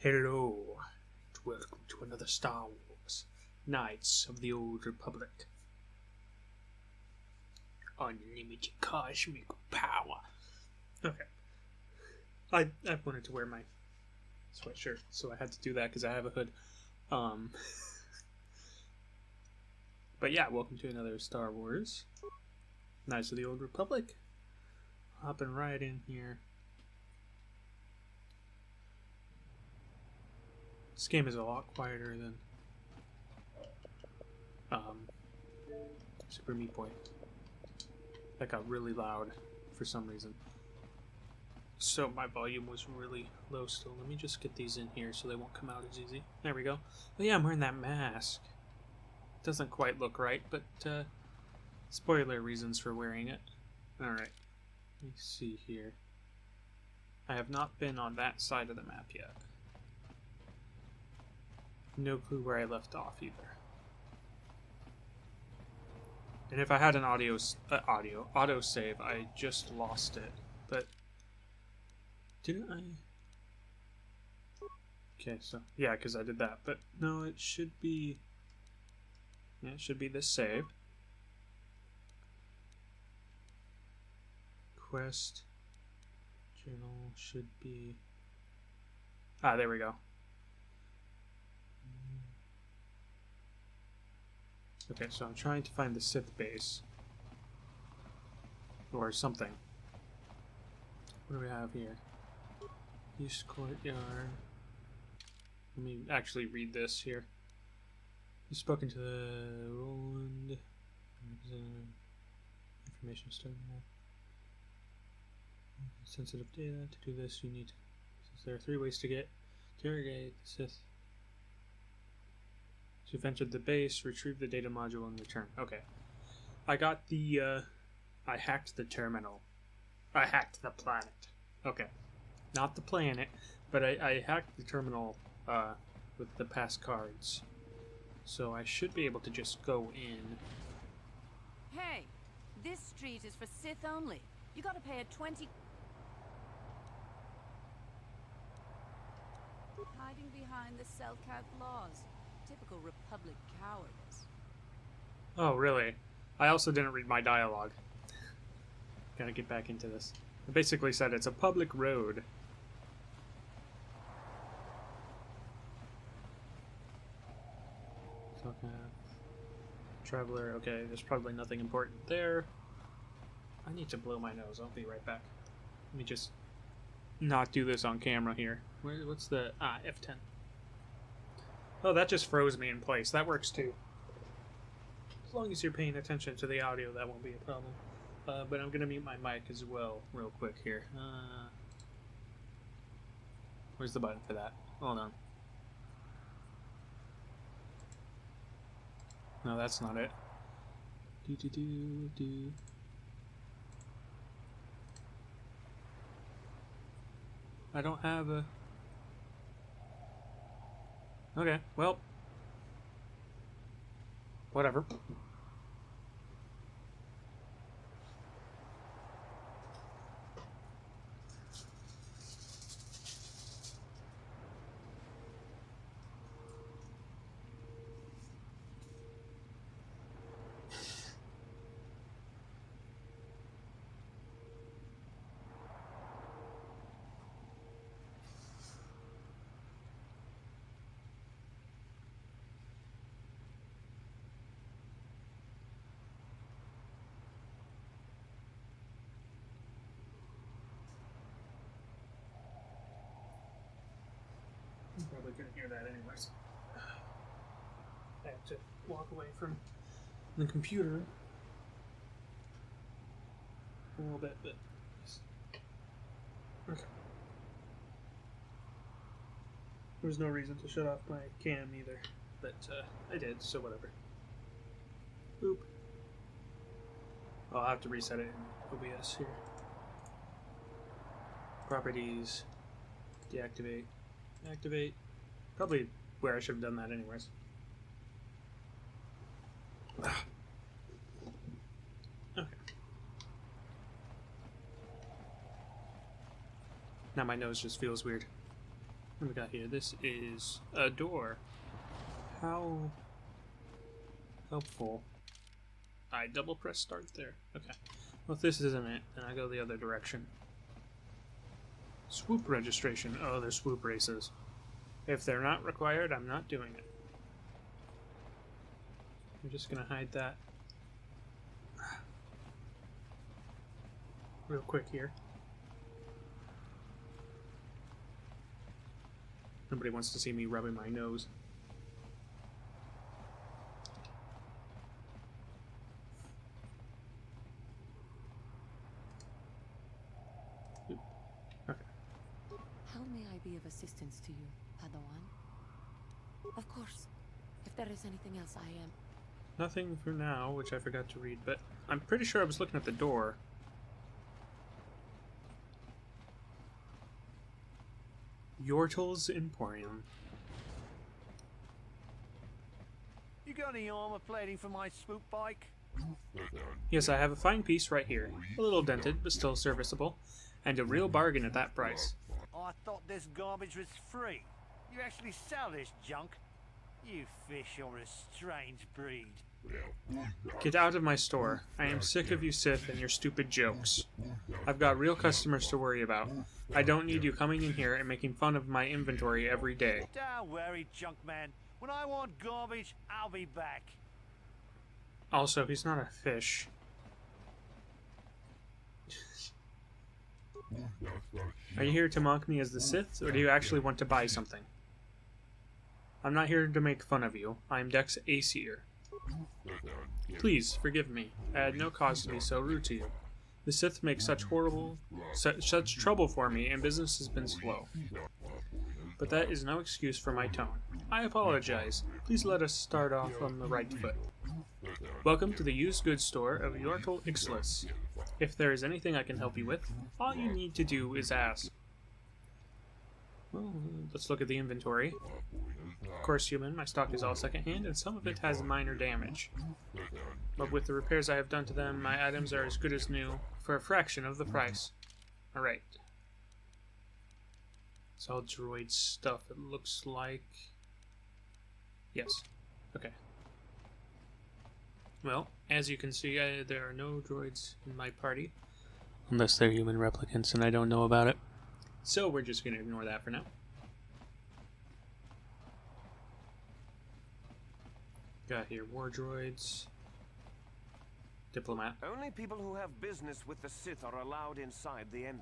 Hello, and welcome to another Star Wars Knights of the Old Republic. Unlimited cosmic power. Okay. I wanted to wear my sweatshirt, so I had to do that because I have a hood. But yeah, welcome to another Star Wars Knights of the Old Republic. Hopping right in here. This game is a lot quieter than Super Meat Boy. That got really loud for some reason. So my volume was really low still. Let me just get these in here so they won't come out as easy. There we go. But yeah, I'm wearing that mask. Doesn't quite look right, but spoiler reasons for wearing it. Alright. Let me see here. I have not been on that side of the map yet. No clue where I left off either. And if I had an auto save, I just lost it. But didn't I? Okay, so yeah, because I did that. But no, it should be. Yeah, it should be this save. Quest journal should be. Ah, there we go. Okay, so I'm trying to find the Sith base. Or something. What do we have here? East Courtyard. Let me actually read this here. You've spoken to the Roland. Information starting now. Sensitive data. To do this, you need to. Since there are 3 ways to interrogate the Sith. So you've entered the base, retrieve the data module, and return. Okay. I got the, I hacked the terminal. I hacked the planet. Okay. Not the planet, but I hacked the terminal, with the pass cards. So I should be able to just go in. Hey, this street is for Sith only. You gotta pay a 20... Hiding behind the self-cat laws. Typical Republic cowardice. Oh, really? I also didn't read my dialogue. Gotta get back into this. I basically said it's a public road. Traveler, okay, there's probably nothing important there. I need to blow my nose, I'll be right back. Let me just not do this on camera here. What's the... Ah, F10. Oh, that just froze me in place. That works too. As long as you're paying attention to the audio, that won't be a problem. But I'm going to mute my mic as well real quick here. Where's the button for that? Hold on. No, that's not it. Do. I don't have a... Okay, well. Whatever. I'm probably going to hear that anyways. I have to walk away from the computer a little bit, but... Okay. There was no reason to shut off my cam either, but I did, so whatever. Boop. I'll have to reset it in OBS here. Properties. Deactivate. Activate. Probably where I should have done that anyways. Okay. Now my nose just feels weird. What do we got here? This is a door. How helpful. I double press start there. Okay. Well, if this isn't it, then I go the other direction. Swoop registration. Oh, they're swoop races. If they're not required, I'm not doing it. I'm just gonna hide that real quick here. Nobody wants to see me rubbing my nose. Oop. Okay. How may I be of assistance to you, Padawan? Of course. If there is anything else, I am. Nothing for now, which I forgot to read, but I'm pretty sure I was looking at the door. Yortle's Emporium. You got any armor plating for my swoop bike? Yes, I have a fine piece right here. A little dented, but still serviceable. And a real bargain at that price. I thought this garbage was free. You actually sell this junk? You fish are a strange breed. Get out of my store. I am sick of you Sith and your stupid jokes. I've got real customers to worry about. I don't need you coming in here and making fun of my inventory every day. Don't worry, junk man. When I want garbage, I'll be back. Also, he's not a fish. Are you here to mock me as the Sith, or do you actually want to buy something? I'm not here to make fun of you. I'm Dex Aesir. Please, forgive me. I had no cause to be so rude to you. The Sith make such trouble for me, and business has been slow. But that is no excuse for my tone. I apologize. Please let us start off on the right foot. Welcome to the used goods store of Yortle Ixlis. If there is anything I can help you with, all you need to do is ask. Well, let's look at the inventory. Of course, human, my stock is all secondhand, and some of it has minor damage. But with the repairs I have done to them, my items are as good as new, for a fraction of the price. Alright. It's all droid stuff, it looks like. Yes. Okay. Well, as you can see, there are no droids in my party. Unless they're human replicants and I don't know about it. So we're just going to ignore that for now. Got here war droids. Diplomat. Only people who have business with the Sith are allowed inside the end.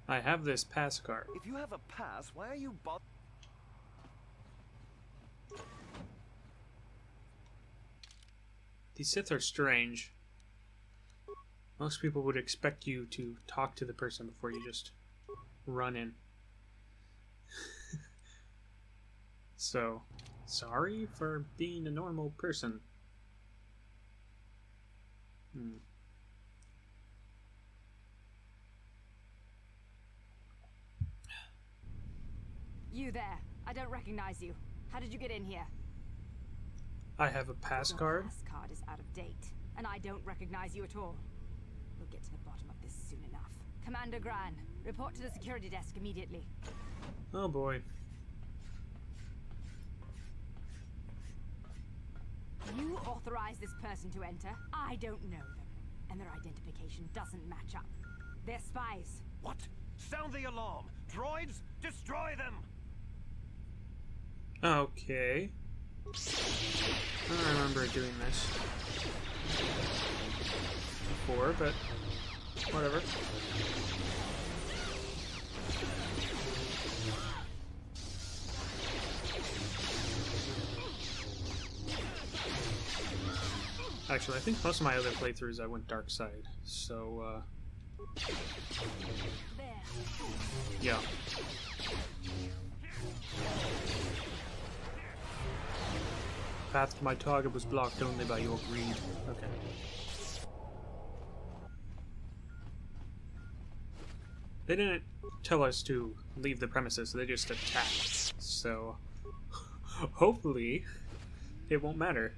I have this pass card. If you have a pass, why are you These Sith are strange. Most people would expect you to talk to the person before you just run in. So, sorry for being a normal person. You there. I don't recognize you. How did you get in here? I have a pass Your card. pass card is out of date, and I don't recognize you at all. We'll get to the bottom of this soon enough. Commander Gran, report to the security desk immediately. Oh boy. You authorize this person to enter. I don't know them, and their identification doesn't match up. They're spies. What? Sound the alarm! Droids, destroy them! Okay. I don't remember doing this before, but whatever. Actually, I think most of my other playthroughs I went dark side, so There. yeah. Path to my target was blocked only by your greed. Okay. They didn't tell us to leave the premises, they just attacked. So, hopefully, it won't matter.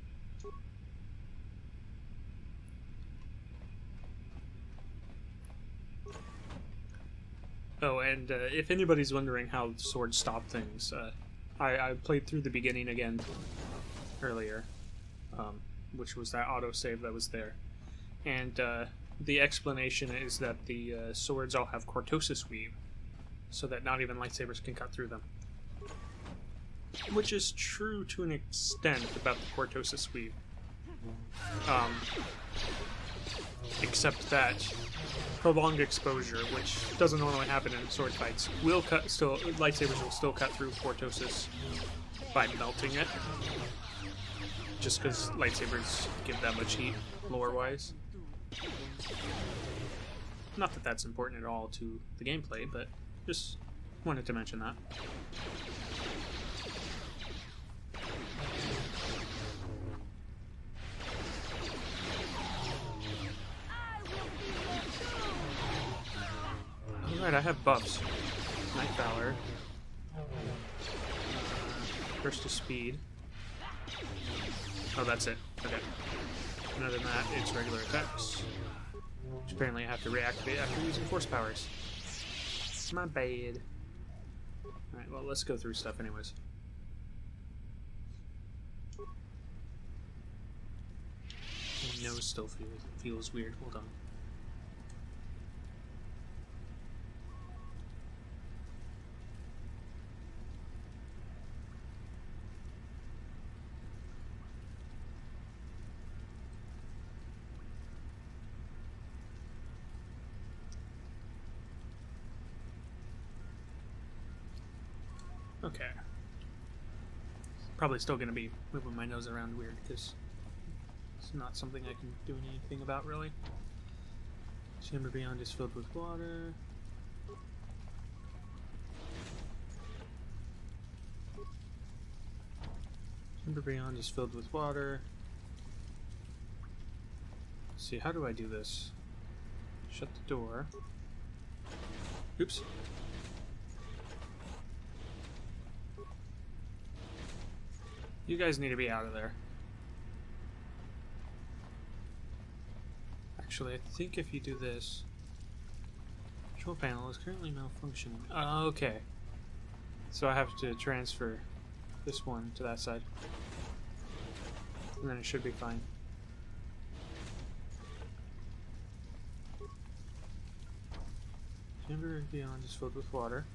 Oh, and if anybody's wondering how swords stop things, I played through the beginning again earlier, which was that autosave that was there. And the explanation is that the swords all have cortosis weave, so that not even lightsabers can cut through them. Which is true to an extent about the cortosis weave. Except that prolonged exposure, which doesn't normally happen in sword fights, will cut. Still, lightsabers will still cut through cortosis by melting it. Just because lightsabers give that much heat, lore-wise. Not that that's important at all to the gameplay, but just wanted to mention that. Alright, I have buffs. Night Valor. Burst of Speed. Oh, that's it. Okay. And other than that, it's regular attacks. Which apparently I have to reactivate after using force powers. My bad. Alright, well, let's go through stuff anyways. My nose still feels weird. Hold on. Okay. Probably still going to be moving my nose around weird because it's not something I can do anything about really. Chamber beyond is filled with water. Chamber beyond is filled with water. Let's see, how do I do this? Shut the door. Oops. You guys need to be out of there. Actually, I think if you do this... Control panel is currently malfunctioning. Okay. So I have to transfer this one to that side. And then it should be fine. Chamber beyond is filled with water.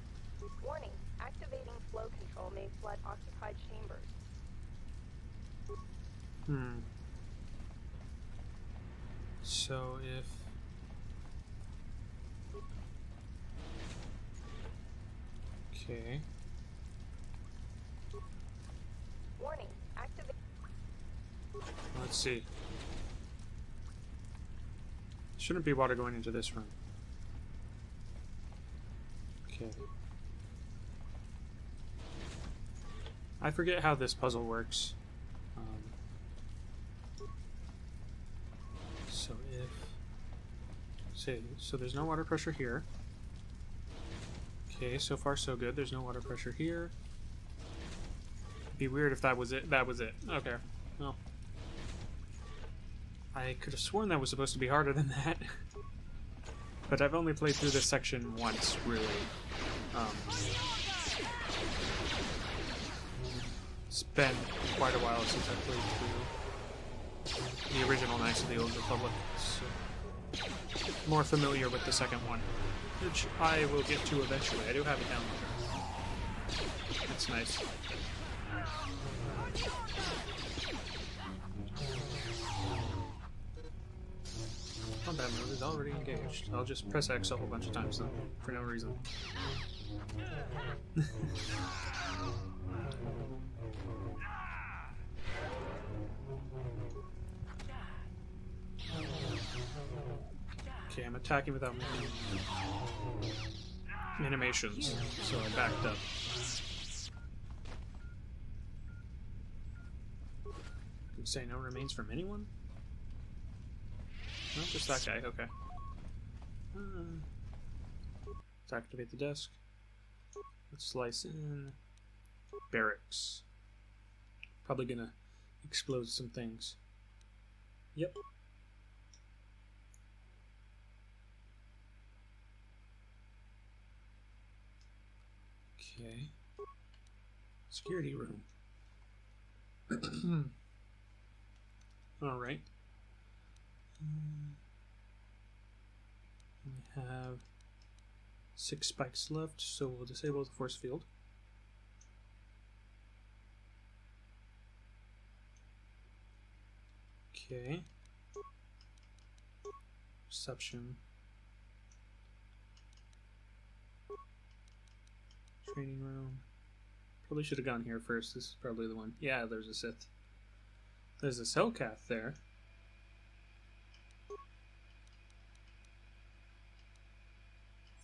Warning, activating flow control may flood occupied chambers. So if... Okay. Warning, activate... Let's see. Shouldn't be water going into this room. Okay. I forget how this puzzle works. So if... So there's no water pressure here. Okay, so far so good. There's no water pressure here. It'd be weird if that was it. That was it. Okay. Well. I could have sworn that was supposed to be harder than that. But I've only played through this section once, really. It's been quite a while since I played through the original Knights of the Old Republic, so more familiar with the second one, which I will get to eventually. I do have it down there. It's nice. Combat mode is already engaged. I'll just press X a whole bunch of times then, for no reason. Okay, I'm attacking without making animations, so I backed up. Did it say no remains from anyone? No, just that guy, okay. Let's activate the desk. Let's slice in barracks. Probably gonna explode some things. Yep. Okay. Security room. Alright. We have 6 spikes left, so we'll disable the force field. Okay. Reception. Training room. Probably should have gone here first. This is probably the one. Yeah, there's a Sith. There's a Cellcath there.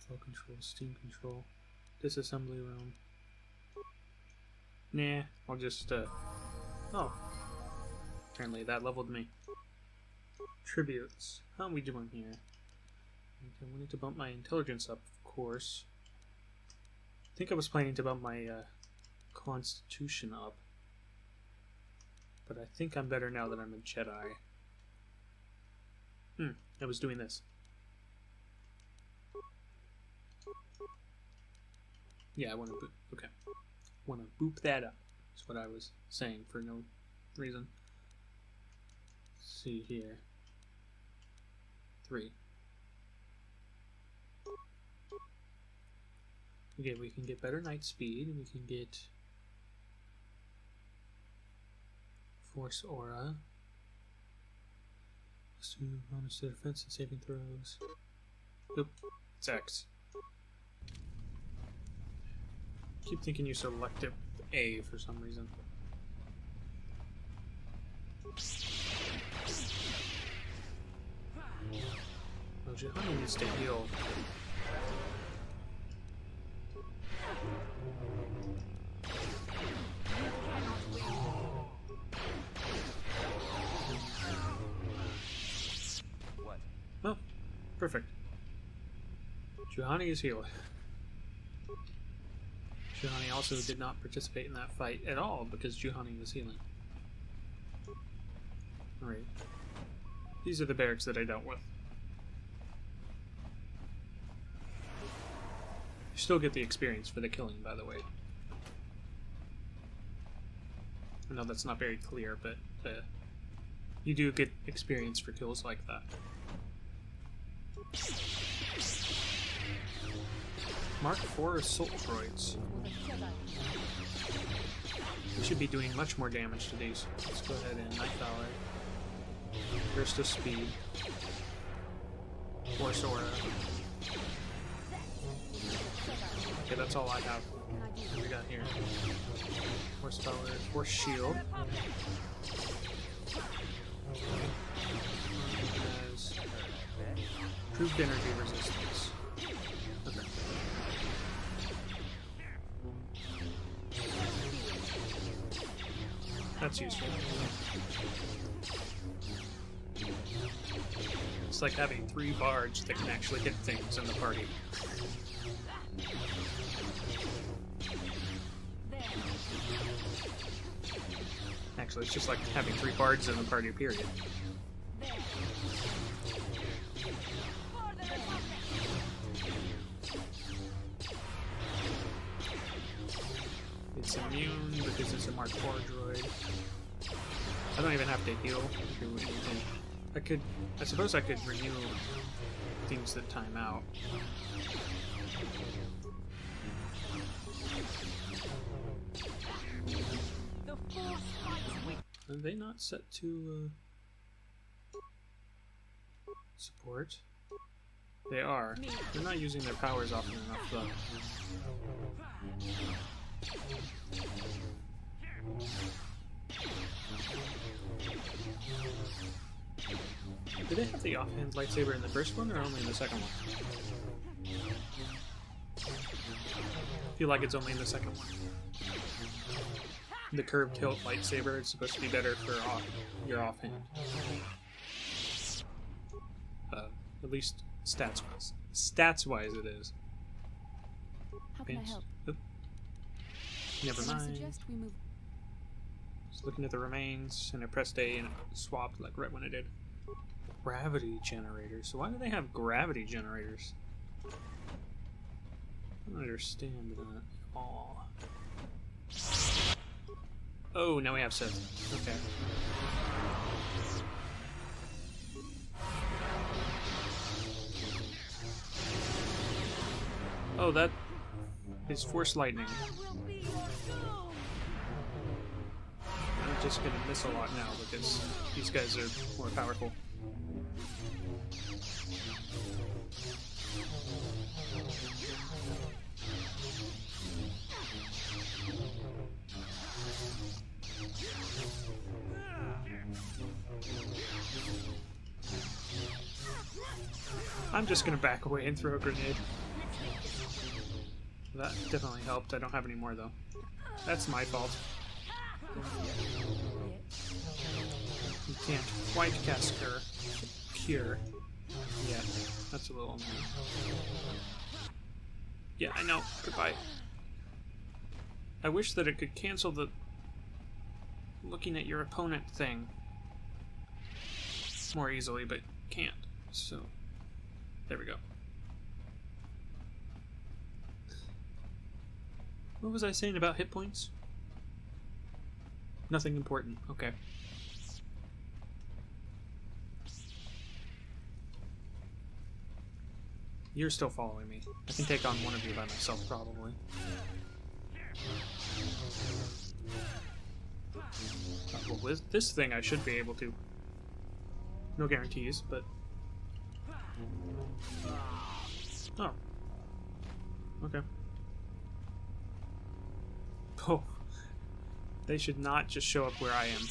Flow control, steam control, disassembly room. Nah, I'll just, oh. Apparently that leveled me. Tributes. How are we doing here? Okay, we need to bump my intelligence up, of course. I think I was planning to bump my, constitution up. But I think I'm better now that I'm a Jedi. I was doing this. Yeah, I want to boop. Okay. Want to boop that up. That's what I was saying for no reason. Let's see here. 3. Okay, we can get better night speed. We can get force aura. Let's do bonus to defense and saving throws. Oop, it's X. Keep thinking you selected A for some reason. Oh, Johanna needs to heal. What? Oh, perfect. Juhani is healed. Juhani also did not participate in that fight at all because Juhani was healing. Alright. These are the barracks that I dealt with. You still get the experience for the killing, by the way. I know that's not very clear, but you do get experience for kills like that. Mark 4 assault droids. We should be doing much more damage to these. Let's go ahead and Night Valor. Burst of Speed. Force Aura. Okay, that's all I have. What do we got here? Force Valor. Force Shield. Has improved energy resistance. Okay. That's useful. It's like having 3 bards that can actually hit things in the party. Actually, it's just like having 3 bards in the party, period. It's immune because it's a Mark 4 droid. I don't even have to heal or do anything. I suppose I could renew things that time out. Are they not set to support? They are. They're not using their powers often enough though. Did they have the offhand lightsaber in the first one or only in the second one? I feel like it's only in the second one. The curved hilt lightsaber is supposed to be better for your offhand. At least stats-wise. Stats-wise it is. How can I help? Oop. Never Can I mind. suggest we move? Just looking at the remains, and I pressed A and it swapped like right when I did. Gravity generators. So why do they have gravity generators? I don't understand that. all. Oh, now we have 7. Okay. Oh, that is force lightning. I'm just gonna miss a lot now because these guys are more powerful. I'm just gonna back away and throw a grenade. That definitely helped. I don't have any more though. That's my fault. You can't quite cast cure yet. That's a little annoying. Yeah, I know. Goodbye. I wish that it could cancel the looking at your opponent thing more easily, but can't. So, there we go. What was I saying about hit points? Nothing important. Okay. You're still following me. I can take on one of you by myself, probably. Well, with this thing, I should be able to. No guarantees, but... Oh. Okay. Oh. They should not just show up where I am.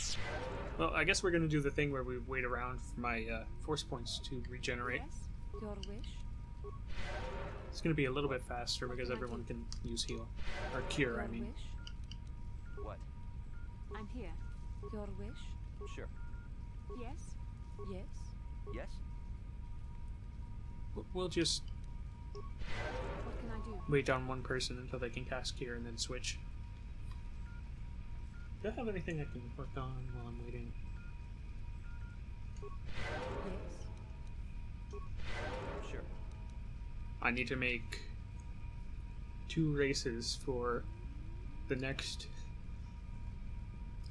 Well, I guess we're going to do the thing where we wait around for my force points to regenerate. Yes, your wish. It's going to be a little bit faster because everyone can use heal. Or cure, Your I mean. wish. What? I'm here. Your wish. Sure. Yes. Yes. Yes? We'll just What can I do? wait on one person until they can cast cure and then switch. Do I have anything I can work on while I'm waiting? Yes. Sure. I need to make 2 races for the next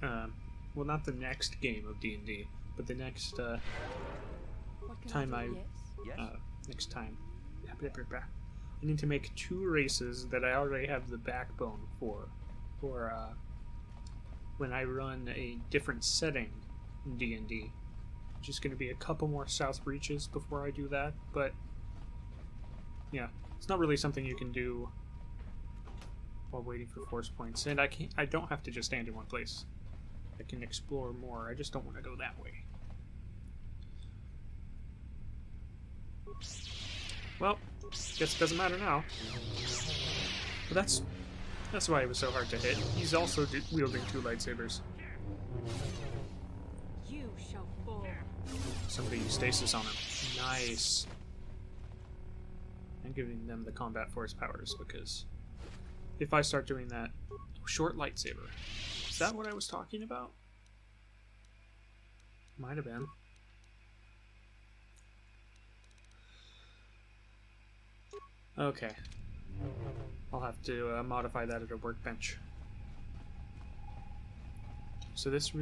well, not the next game of D&D, but the next What can time I I do? Yes. Yes? next time. I need to make 2 races that I already have the backbone for when I run a different setting in D&D. Just going to be a couple more south reaches before I do that, but yeah, it's not really something you can do while waiting for force points, and I don't have to just stand in one place. I can explore more. I just don't want to go that way. Well, guess it doesn't matter now. But that's why it was so hard to hit. He's also wielding 2 lightsabers. You shall fall. Somebody used stasis on him. Nice. I'm giving them the combat force powers because if I start doing that... Short lightsaber. Is that what I was talking about? Might have been. Okay. I'll have to modify that at a workbench. So this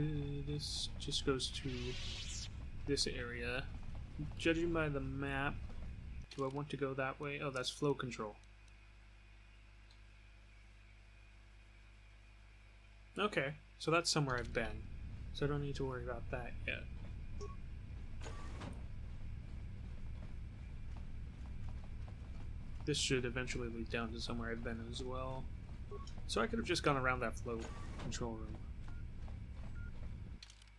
just goes to this area. Judging by the map, do I want to go that way? Oh, that's flow control. Okay, so that's somewhere I've been. So I don't need to worry about that yet. This should eventually lead down to somewhere I've been as well. So I could have just gone around that flow control room.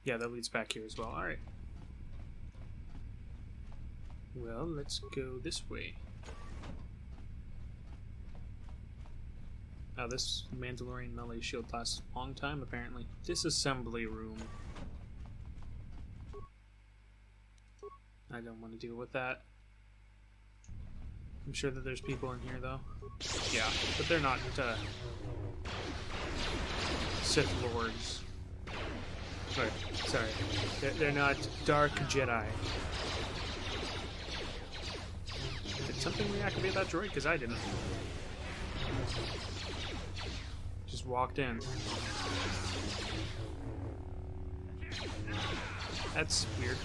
Yeah, that leads back here as well. Alright. Well, let's go this way. Now this Mandalorian melee shield lasts a long time, apparently. Disassembly room. I don't want to deal with that. I'm sure that there's people in here, though. Yeah, but they're not Sith Lords. Sorry. They're not Dark Jedi. Did something reactivate that droid? Because I didn't. walked in. That's weird.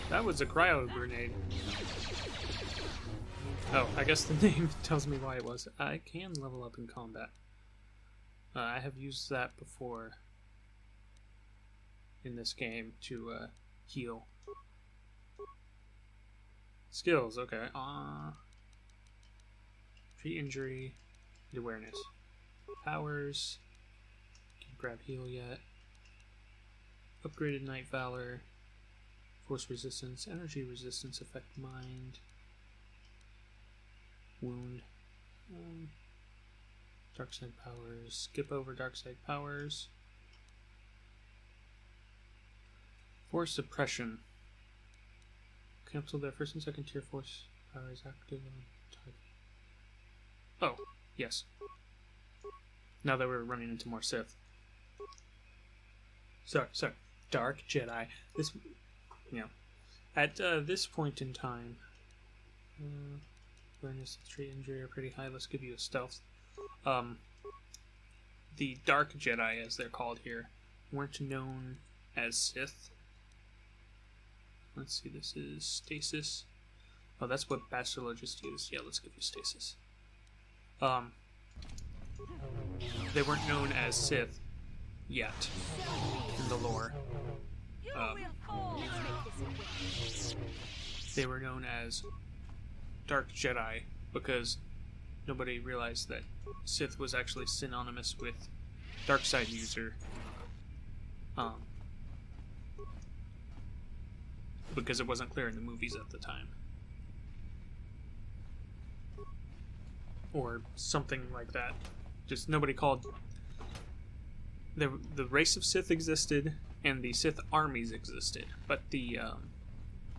That was a cryo grenade. Oh, I guess the name tells me why it was. I can level up in combat. I have used that before in this game to heal. Skills, okay. Treat injury, and awareness. Powers. Can't grab heal yet. Upgraded Night Valor. Force resistance, energy resistance, affect mind. Wound. Dark side powers. Skip over dark side powers. Force suppression. Cancel their first and second tier force powers active on target. Oh, yes. Now that we're running into more Sith. Sorry. Dark Jedi. This, you know, at this point in time, awareness and treat injury are pretty high. Let's give you a stealth. The Dark Jedi, as they're called here, weren't known as Sith. Let's see, this is stasis. Oh, that's what Bachelor just used. Yeah, let's give you stasis. They weren't known as Sith yet in the lore. They were known as Dark Jedi because nobody realized that Sith was actually synonymous with Dark Side user. Because it wasn't clear in the movies at the time. Or something like that. Just nobody called... The race of Sith existed, and the Sith armies existed, but the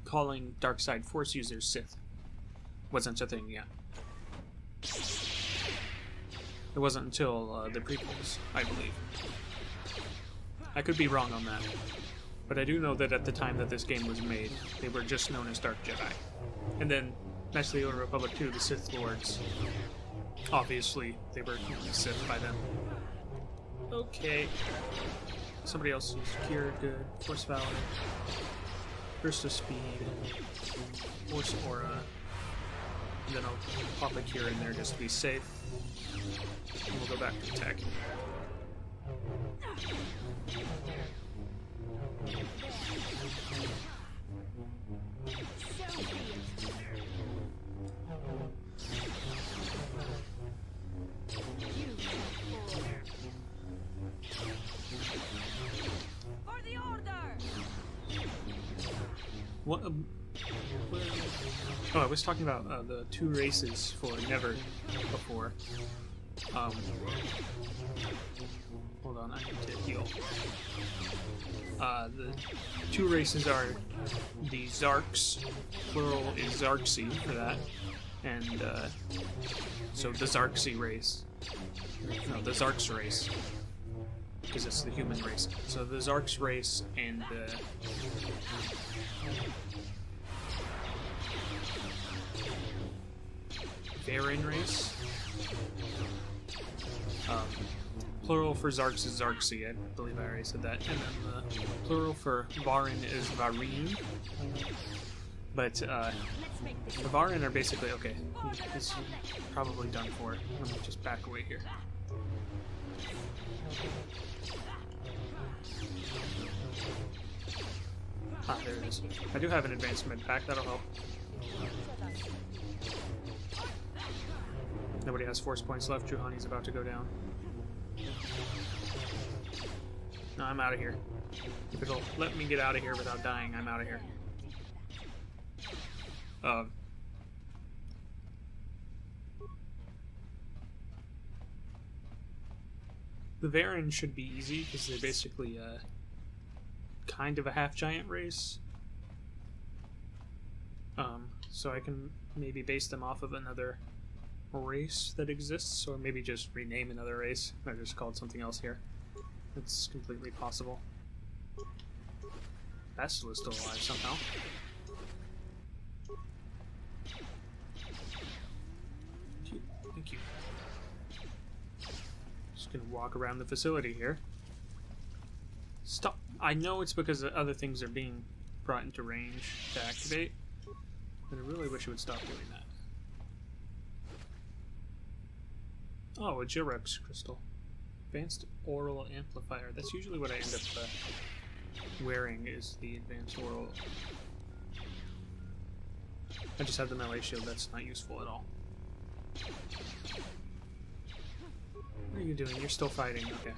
calling Dark Side Force users Sith wasn't a thing yet. It wasn't until the prequels, I believe. I could be wrong on that. But I do know that at the time that this game was made, they were just known as Dark Jedi. And then, Knights of the Old Republic 2, the Sith Lords. Obviously, they were known as Sith by then. Okay. Somebody else used Cure, good. Force Valor. Burst of Speed. Force Aura. And then I'll pop a Cure in there just to be safe. And we'll go back to attack. For the order. What? Oh, I was talking about the two races for Never before. Hold on, I need to heal. The two races are the Zarks, plural is Zarxi for that, and so the Zarxi race. No, the Zarks race, because it's the human race. So the Zarks race and the Varin race. Plural for Zarks is Zarxi, I believe I already said that. And then the plural for Varin is Varin. But the Varin are basically, okay, this is probably done for. Let me just back away here. Ah, there it is. I do have an advanced med pack, that'll help. Nobody has force points left. Juhani's about to go down. No, I'm out of here. If it'll let me get out of here without dying, I'm out of here. The Varin should be easy because they're basically kind of a half-giant race. So I can maybe base them off of another race that exists, or maybe just rename another race. They're just called something else here. It's completely possible. Bastila is still alive somehow. Thank you. Just gonna walk around the facility here. Stop. I know it's because the other things are being brought into range to activate, but I really wish it would stop doing that. Oh, a Jirex crystal. Advanced oral amplifier. That's usually what I end up wearing, is the advanced oral. I just have the melee shield. That's not useful at all. What are you doing? You're still fighting. Okay.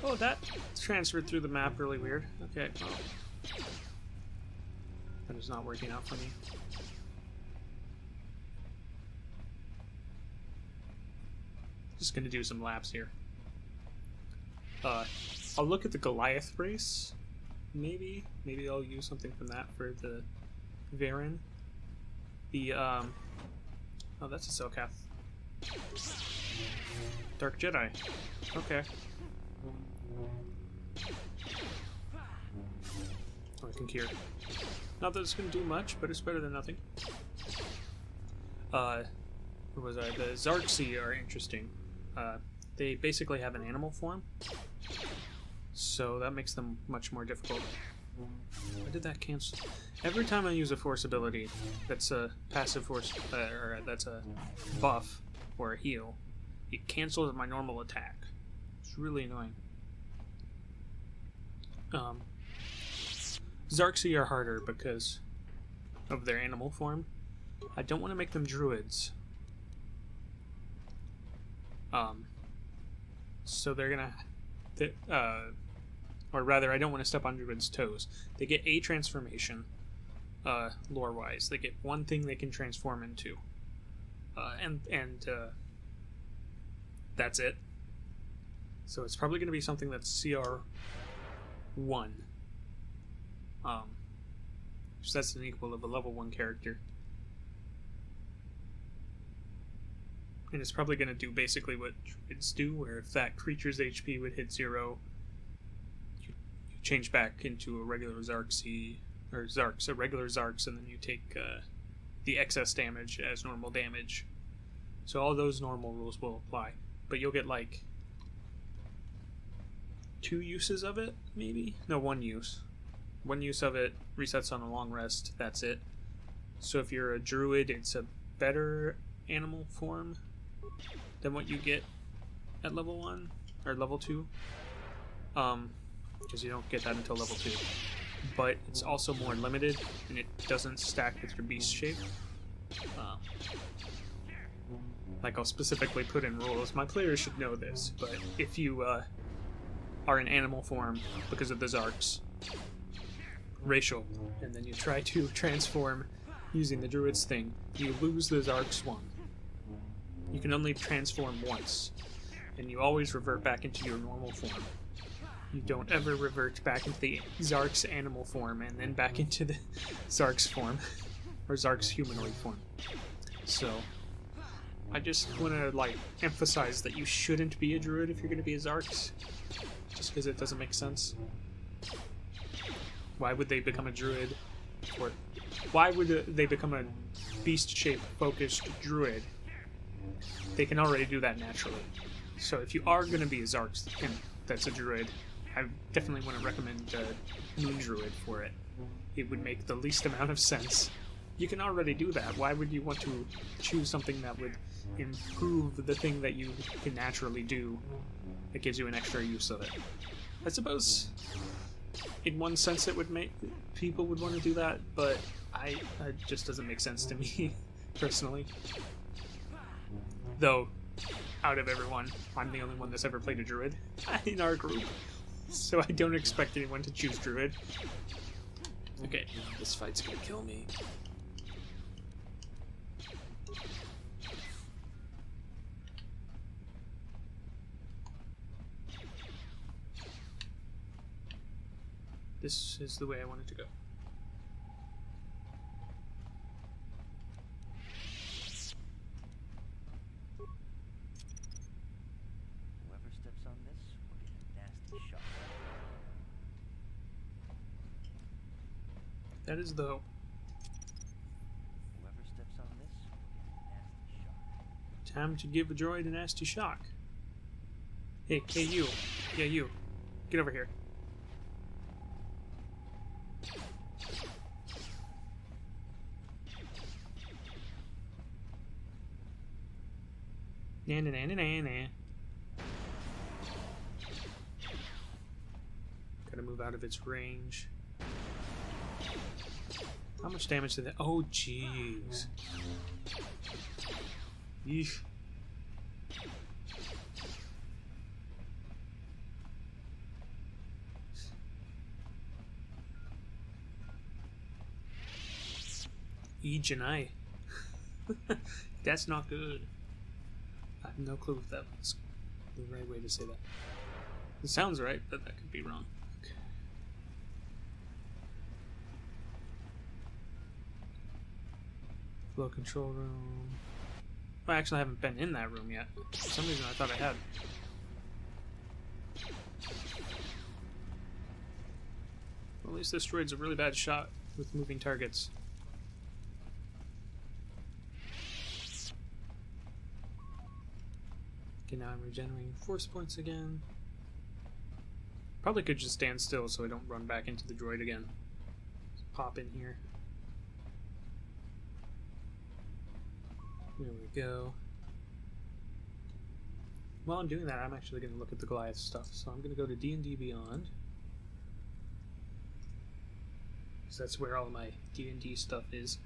Oh, that transferred through the map really weird. Okay, well. That is not working out for me. Just gonna do some laps here. I'll look at the Goliath race. Maybe I'll use something from that for the Varen. The oh, that's a Selkath. Dark Jedi. Okay. Oh, I think here. Not that it's gonna do much, but it's better than nothing. What was I? The Zarxi are interesting. They basically have an animal form, so that makes them much more difficult. Why did that cancel? Every time I use a force ability that's a passive force, or that's a buff or a heal, it cancels my normal attack. It's really annoying. Zarxi are harder because of their animal form. I don't want to make them druids. So they're gonna, or rather, I don't want to step on druids' toes. They get a transformation, lore-wise. They get one thing they can transform into, and that's it. So it's probably going to be something that's CR 1. So that's an equal of a level 1 character. And it's probably going to do basically what druids do, where if that creature's HP would hit 0, you change back into a regular Zarxi, or Zarx, a regular Zarx, and then you take the excess damage as normal damage. So all those normal rules will apply. But you'll get like 2 uses of it, maybe? No, 1 use. 1 use of it resets on a long rest, that's it. So if you're a druid, it's a better animal form than what you get at level 1 or level 2, because you don't get that until level 2. But it's also more limited, and it doesn't stack with your beast shape. Like I'll specifically put in rules. My players should know this, but if you are an animal form because of the Zarks, racial, and then you try to transform using the druid's thing, you lose the Zarks 1. You can only transform once, and you always revert back into your normal form. You don't ever revert back into the Zark's animal form and then back into the Zark's form, or Zark's humanoid form. So, I just want to like emphasize that you shouldn't be a druid if you're going to be a Zark's, just because it doesn't make sense. Why would they become a druid? Or why would they become a beast shape focused druid? They can already do that naturally. So if you are going to be a Zarx and that's a druid, I definitely want to recommend Moon Druid for it. It would make the least amount of sense. You can already do that. Why would you want to choose something that would improve the thing that you can naturally do that gives you an extra use of it? I suppose in one sense it would make people would want to do that, but it just doesn't make sense to me personally. Though, out of everyone, I'm the only one that's ever played a druid in our group, so I don't expect anyone to choose druid. Okay, this fight's gonna kill me. This is the way I want it to go. Whoever steps on this will get a nasty shock. That is the hope. Whoever steps on this will get a nasty shock. Time to give a droid a nasty shock. Hey, you. Yeah, you. Get over here. Na na na na na na. Gotta move out of its range. How much damage did that? Oh, jeez. Yeesh. Janai. That's not good. I have no clue if that was the right way to say that. It sounds right, but that could be wrong. Okay. Flow control room. Well, actually, I haven't been in that room yet. For some reason, I thought I had. Well, at least this droid's a really bad shot with moving targets. Okay, now I'm regenerating force points again. Probably could just stand still so I don't run back into the droid again. Just pop in here. There we go. While I'm doing that, I'm actually going to look at the Goliath stuff. So I'm going to go to D&D Beyond. Because that's where all my D&D stuff is.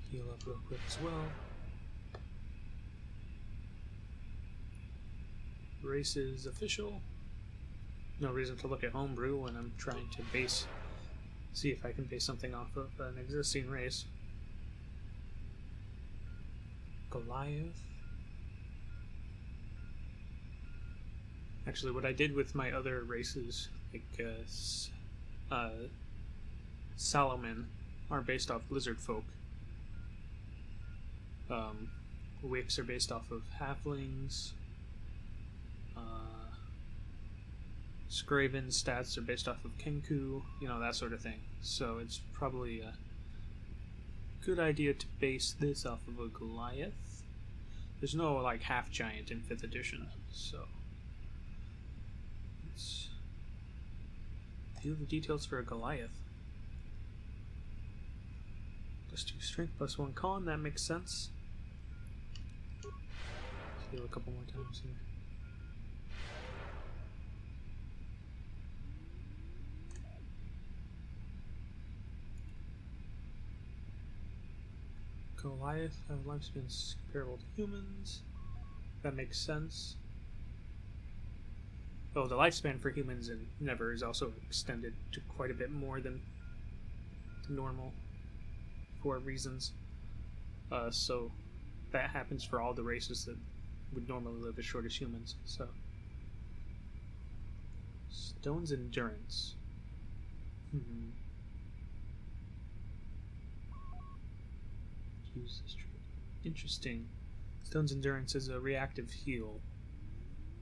Heal up real quick as well. Races official. No reason to look at homebrew when I'm trying to see if I can base something off of an existing race. Goliath. Actually, what I did with my other races, like Salomon, are based off lizard folk. Wicks are based off of halflings. Scraven stats are based off of Kenku, you know, that sort of thing. So it's probably a good idea to base this off of a Goliath. There's no, like, half-giant in 5th edition, so let's view the details for a Goliath. +2 strength, +1 con, that makes sense. Heal a couple more times here. Goliath have lifespans comparable to humans. That makes sense. Oh, the lifespan for humans in Never is also extended to quite a bit more than normal for reasons. So that happens for all the races that would normally live as short as humans. So Stone's Endurance. Use this trait. Interesting. Stone's Endurance is a reactive heal,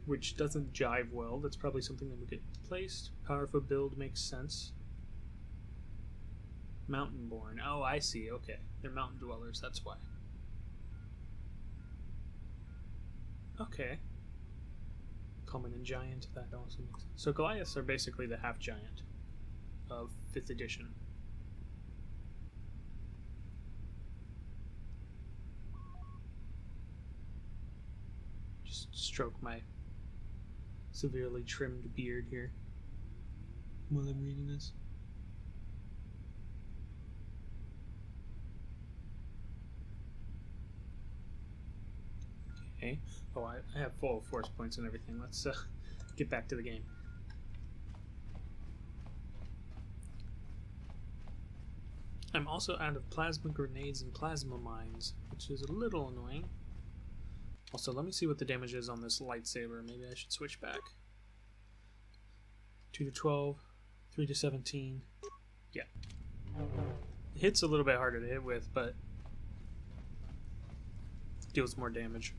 which doesn't jive well. That's probably something that would get placed. Powerful build makes sense. Mountain-born. Oh, I see. Okay. They're mountain dwellers, that's why. Okay. Common and Giant, that also makes sense. So Goliaths are basically the half-giant of 5th edition. Just stroke my severely trimmed beard here while I'm reading this. Okay. Oh, I have full force points and everything. Let's get back to the game. I'm also out of plasma grenades and plasma mines, which is a little annoying. Also, let me see what the damage is on this lightsaber. Maybe I should switch back. 2 to 12, 3 to 17. Yeah. It hits a little bit harder to hit with, but deals more damage.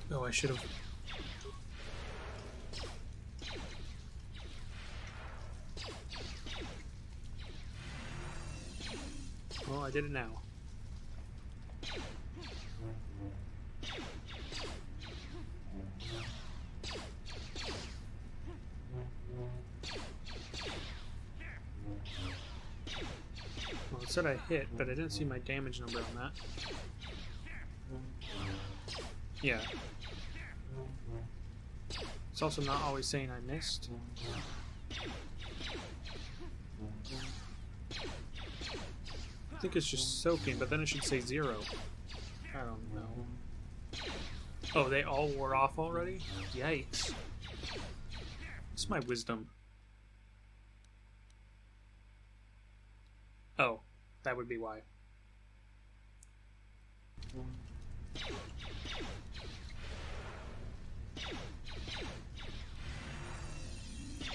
Oh, I should have. Well, I did it now. Well, it said I hit, but I didn't see my damage number on that. Yeah. It's also not always saying I missed. I think it's just soaking, but then it should say 0. I don't know. Oh, they all wore off already? Yikes. What's my wisdom? Oh, that would be why.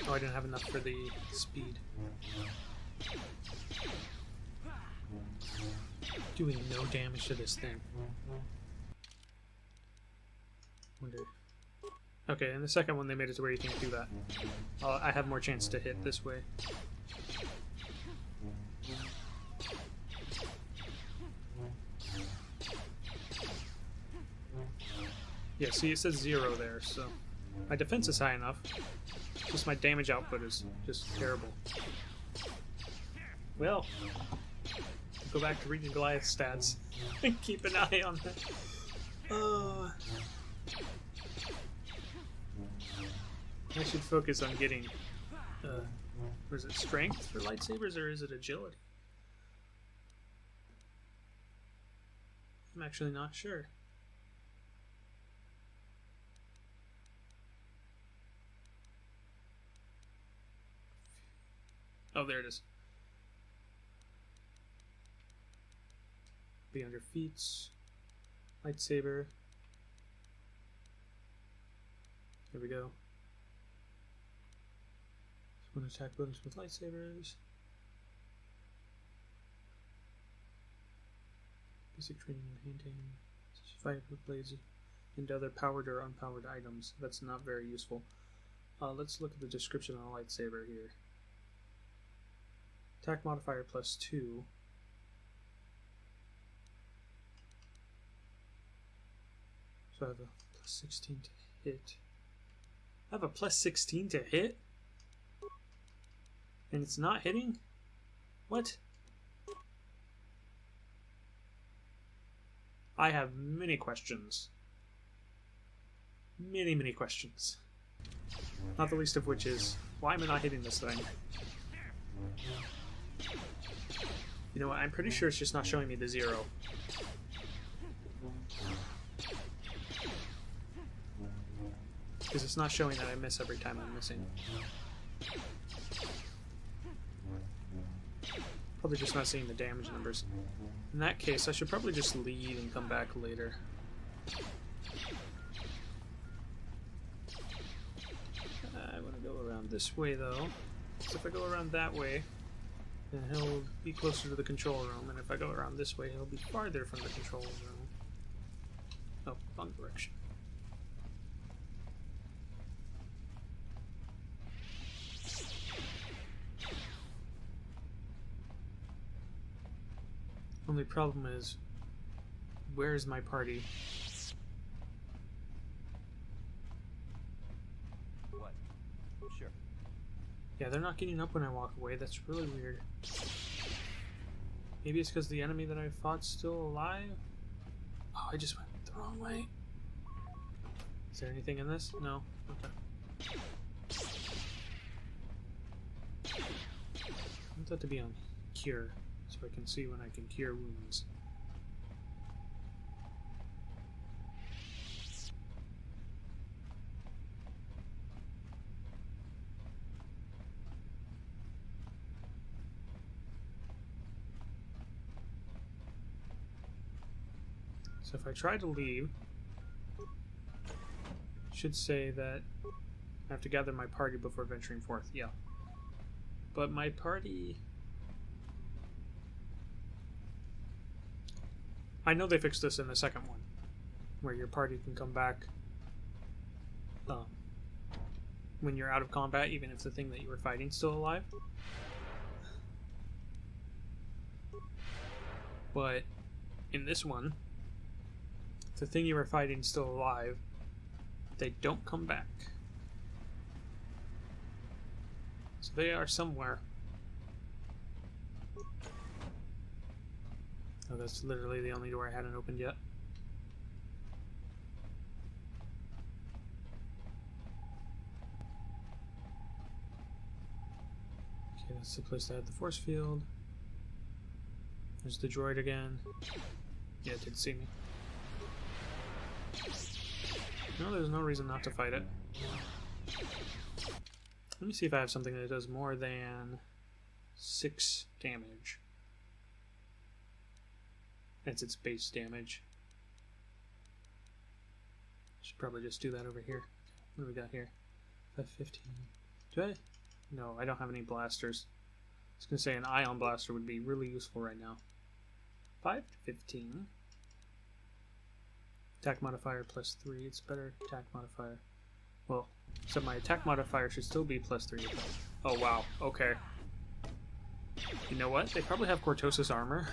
Oh, I didn't have enough for the speed. Doing no damage to this thing. Wonder. Okay, in the second one they made it to where you can't do that. I have more chance to hit this way. Yeah, see, it says 0 there, so my defense is high enough. Just my damage output is just terrible. Well, go back to reading Goliath stats and keep an eye on that. I should focus on getting, was it strength for lightsabers or is it agility? I'm actually not sure. Oh, there it is. Be under feats. Lightsaber. There we go. One attack bonus with lightsabers. Basic training and handling. Fire with blades and other powered or unpowered items. That's not very useful. Let's look at the description on a lightsaber here. Attack modifier +2. So I have a +16 to hit. I have a +16 to hit? And it's not hitting? What? I have many questions. Many questions. Not the least of which is, why am I not hitting this thing? You know what, I'm pretty sure it's just not showing me the 0. Because it's not showing that I miss every time I'm missing. Probably just not seeing the damage numbers. In that case, I should probably just leave and come back later. I want to go around this way though. So if I go around that way, then he'll be closer to the control room, and if I go around this way, he'll be farther from the control room. Oh, wrong direction. Only problem is, where's my party? What? Sure. Yeah, they're not getting up when I walk away. That's really weird. Maybe it's because the enemy that I fought's still alive? Oh, I just went the wrong way. Is there anything in this? No? Okay. I want that to be on cure, so I can see when I can cure wounds. So if I try to leave, it should say that I have to gather my party before venturing forth. Yeah. But my party... I know they fixed this in the second one, where your party can come back when you're out of combat, even if the thing that you were fighting is still alive. But in this one, the thing you were fighting is still alive. They don't come back. So they are somewhere. Oh, that's literally the only door I hadn't opened yet. Okay, that's the place that had the force field. There's the droid again. Yeah, it did see me. No, there's no reason not to fight it. Let me see if I have something that does more than 6 damage. That's its base damage. Should probably just do that over here. What do we got here? 515. Do I? No, I don't have any blasters. I was going to say an ion blaster would be really useful right now. 5 to 15. Attack modifier plus 3. It's better attack modifier. Well, so my attack modifier should still be plus 3. Oh wow, okay. You know what? They probably have Cortosis armor.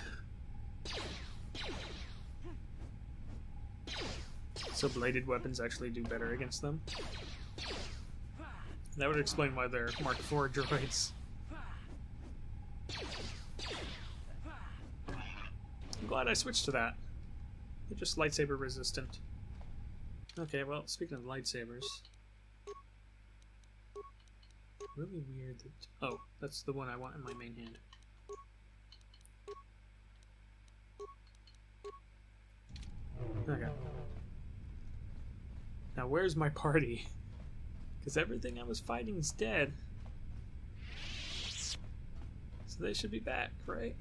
So bladed weapons actually do better against them. That would explain why they're Mark IV droids. I'm glad I switched to that. They're just lightsaber resistant. Okay, well, speaking of lightsabers... Really weird that... Oh, that's the one I want in my main hand. Okay. Now where's my party? Because everything I was fighting is dead. So they should be back, right?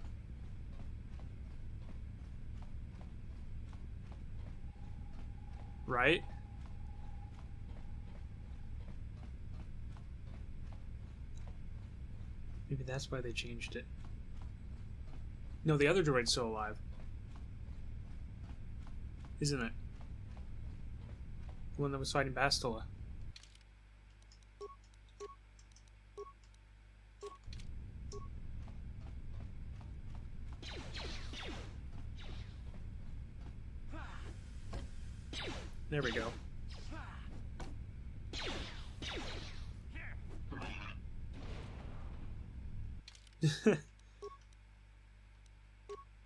Right? Maybe that's why they changed it. No, the other droid's still alive. Isn't it? The one that was fighting Bastila. There we go.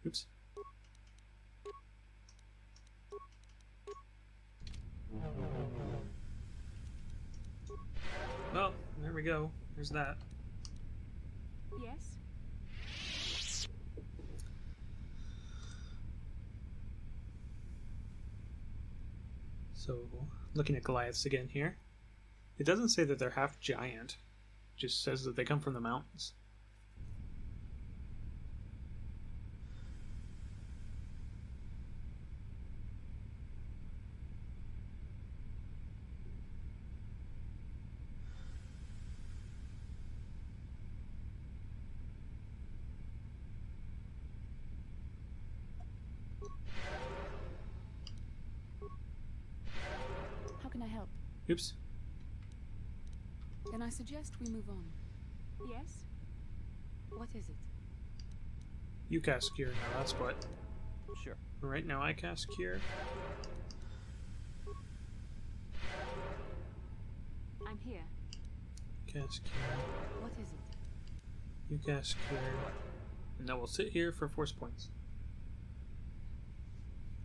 Oops. Well, there we go. There's that. Yes? So, looking at Goliaths again here. It doesn't say that they're half giant. It just says that they come from the mountains. How can I help? Oops. Then I suggest we move on. Yes? What is it? You cast Cure now, that's what. Sure. Right now I cast Cure. I'm here. Cast Cure. What is it? You cast Cure. And now we'll sit here for force points.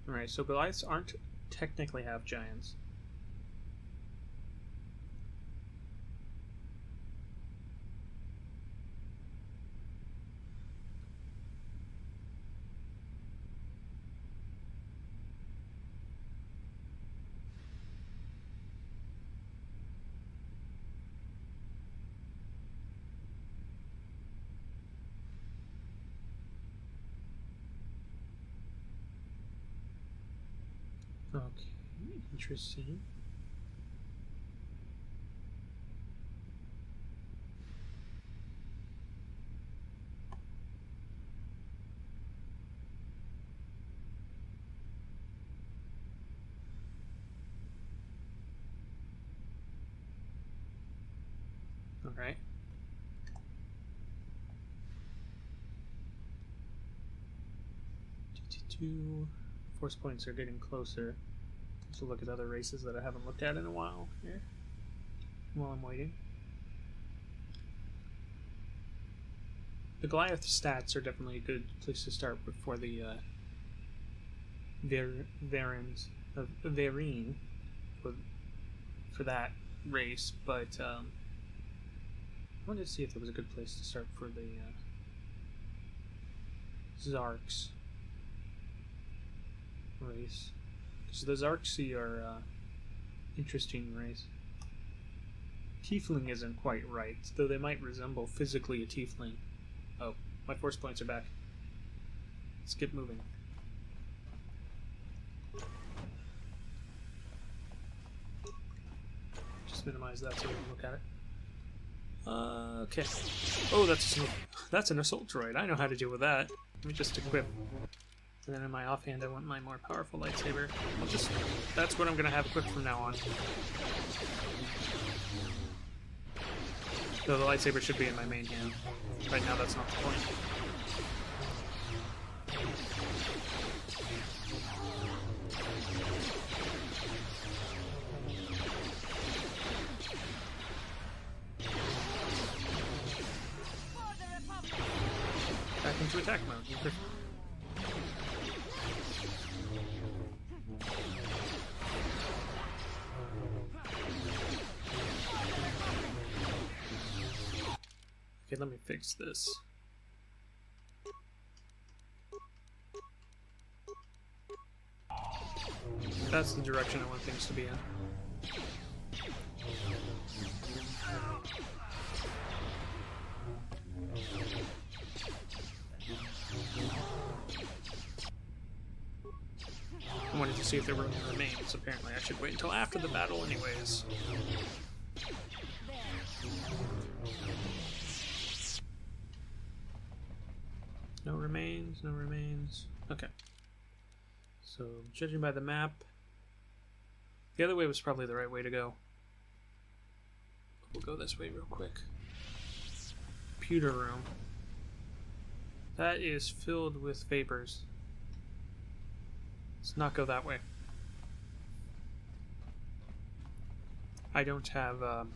Alright, so Goliaths aren't technically half giants. Okay, interesting. Alright. 52. Force points are getting closer. Let's look at other races that I haven't looked at in a while here while I'm waiting. The Goliath stats are definitely a good place to start before the Varine for that race, but I wanted to see if there was a good place to start for the Zarks race. Because the Zarksi are interesting race. Tiefling isn't quite right, though they might resemble physically a Tiefling. Oh, my force points are back. Let's get moving. Just minimize that so we can look at it. Okay. Oh, that's an assault droid. I know how to deal with that. Let me just equip. And then in my offhand, I want my more powerful lightsaber. That's what I'm gonna have equipped from now on. So the lightsaber should be in my main hand. Right now, that's not the point. Back into attack mode. Okay, let me fix this. That's the direction I want things to be in. I wanted to see if there were any remains. Apparently I should wait until after the battle anyways. No remains, no remains. Okay. So, judging by the map, the other way was probably the right way to go. We'll go this way real quick. Computer room. That is filled with vapors. Let's not go that way. I don't have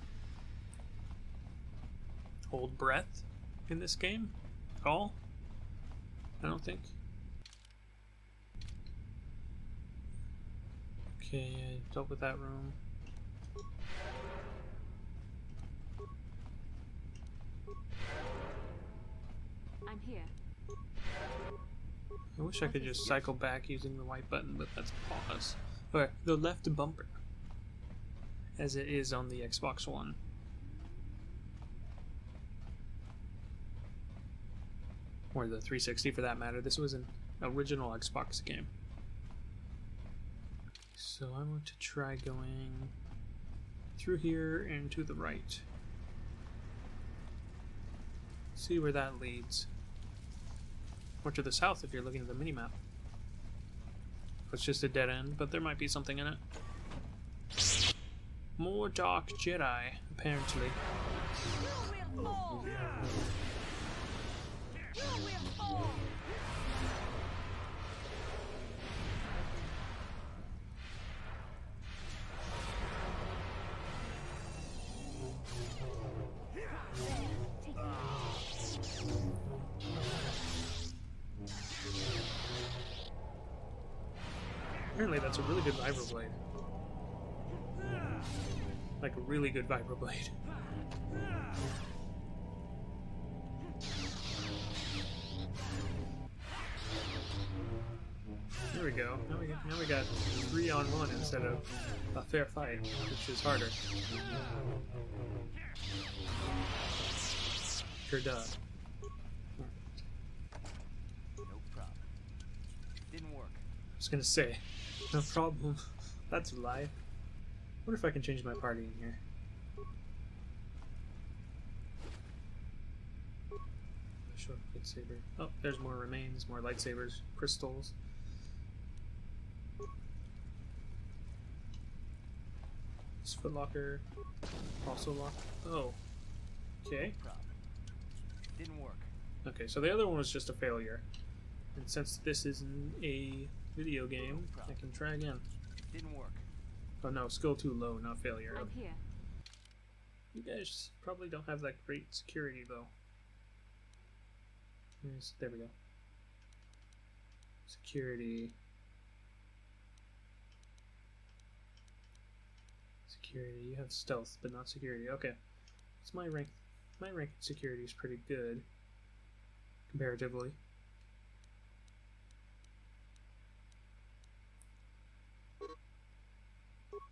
hold breath in this game at all. I don't think. Okay, I dealt with that room. I'm here. I wish I could just cycle back using the white button, but that's pause. Okay, the left bumper, as it is on the Xbox One. Or the 360 for that matter. This was an original Xbox game. So I want to try going through here and to the right. See where that leads. Or to the south if you're looking at the minimap. It's just a dead end, but there might be something in it. More Dark Jedi, apparently. Apparently that's a really good vibroblade. Like a really good vibroblade. There we go. Now we got 3-on-1 instead of a fair fight, which is harder. Sure does. No problem. Didn't work. I was gonna say, no problem. That's a lie. What if I can change my party in here? Short lightsaber. Oh, there's more remains, more lightsabers, crystals. This footlocker also locked. Oh, okay. Problem. Didn't work. Okay, so the other one was just a failure. And since this isn't a video game, I can try again. Didn't work. Oh no, skill too low, not failure. I'm here. You guys probably don't have that great security though. There we go. Security. Security. You have stealth, but not security. Okay. It's my rank. My rank in security is pretty good. Comparatively.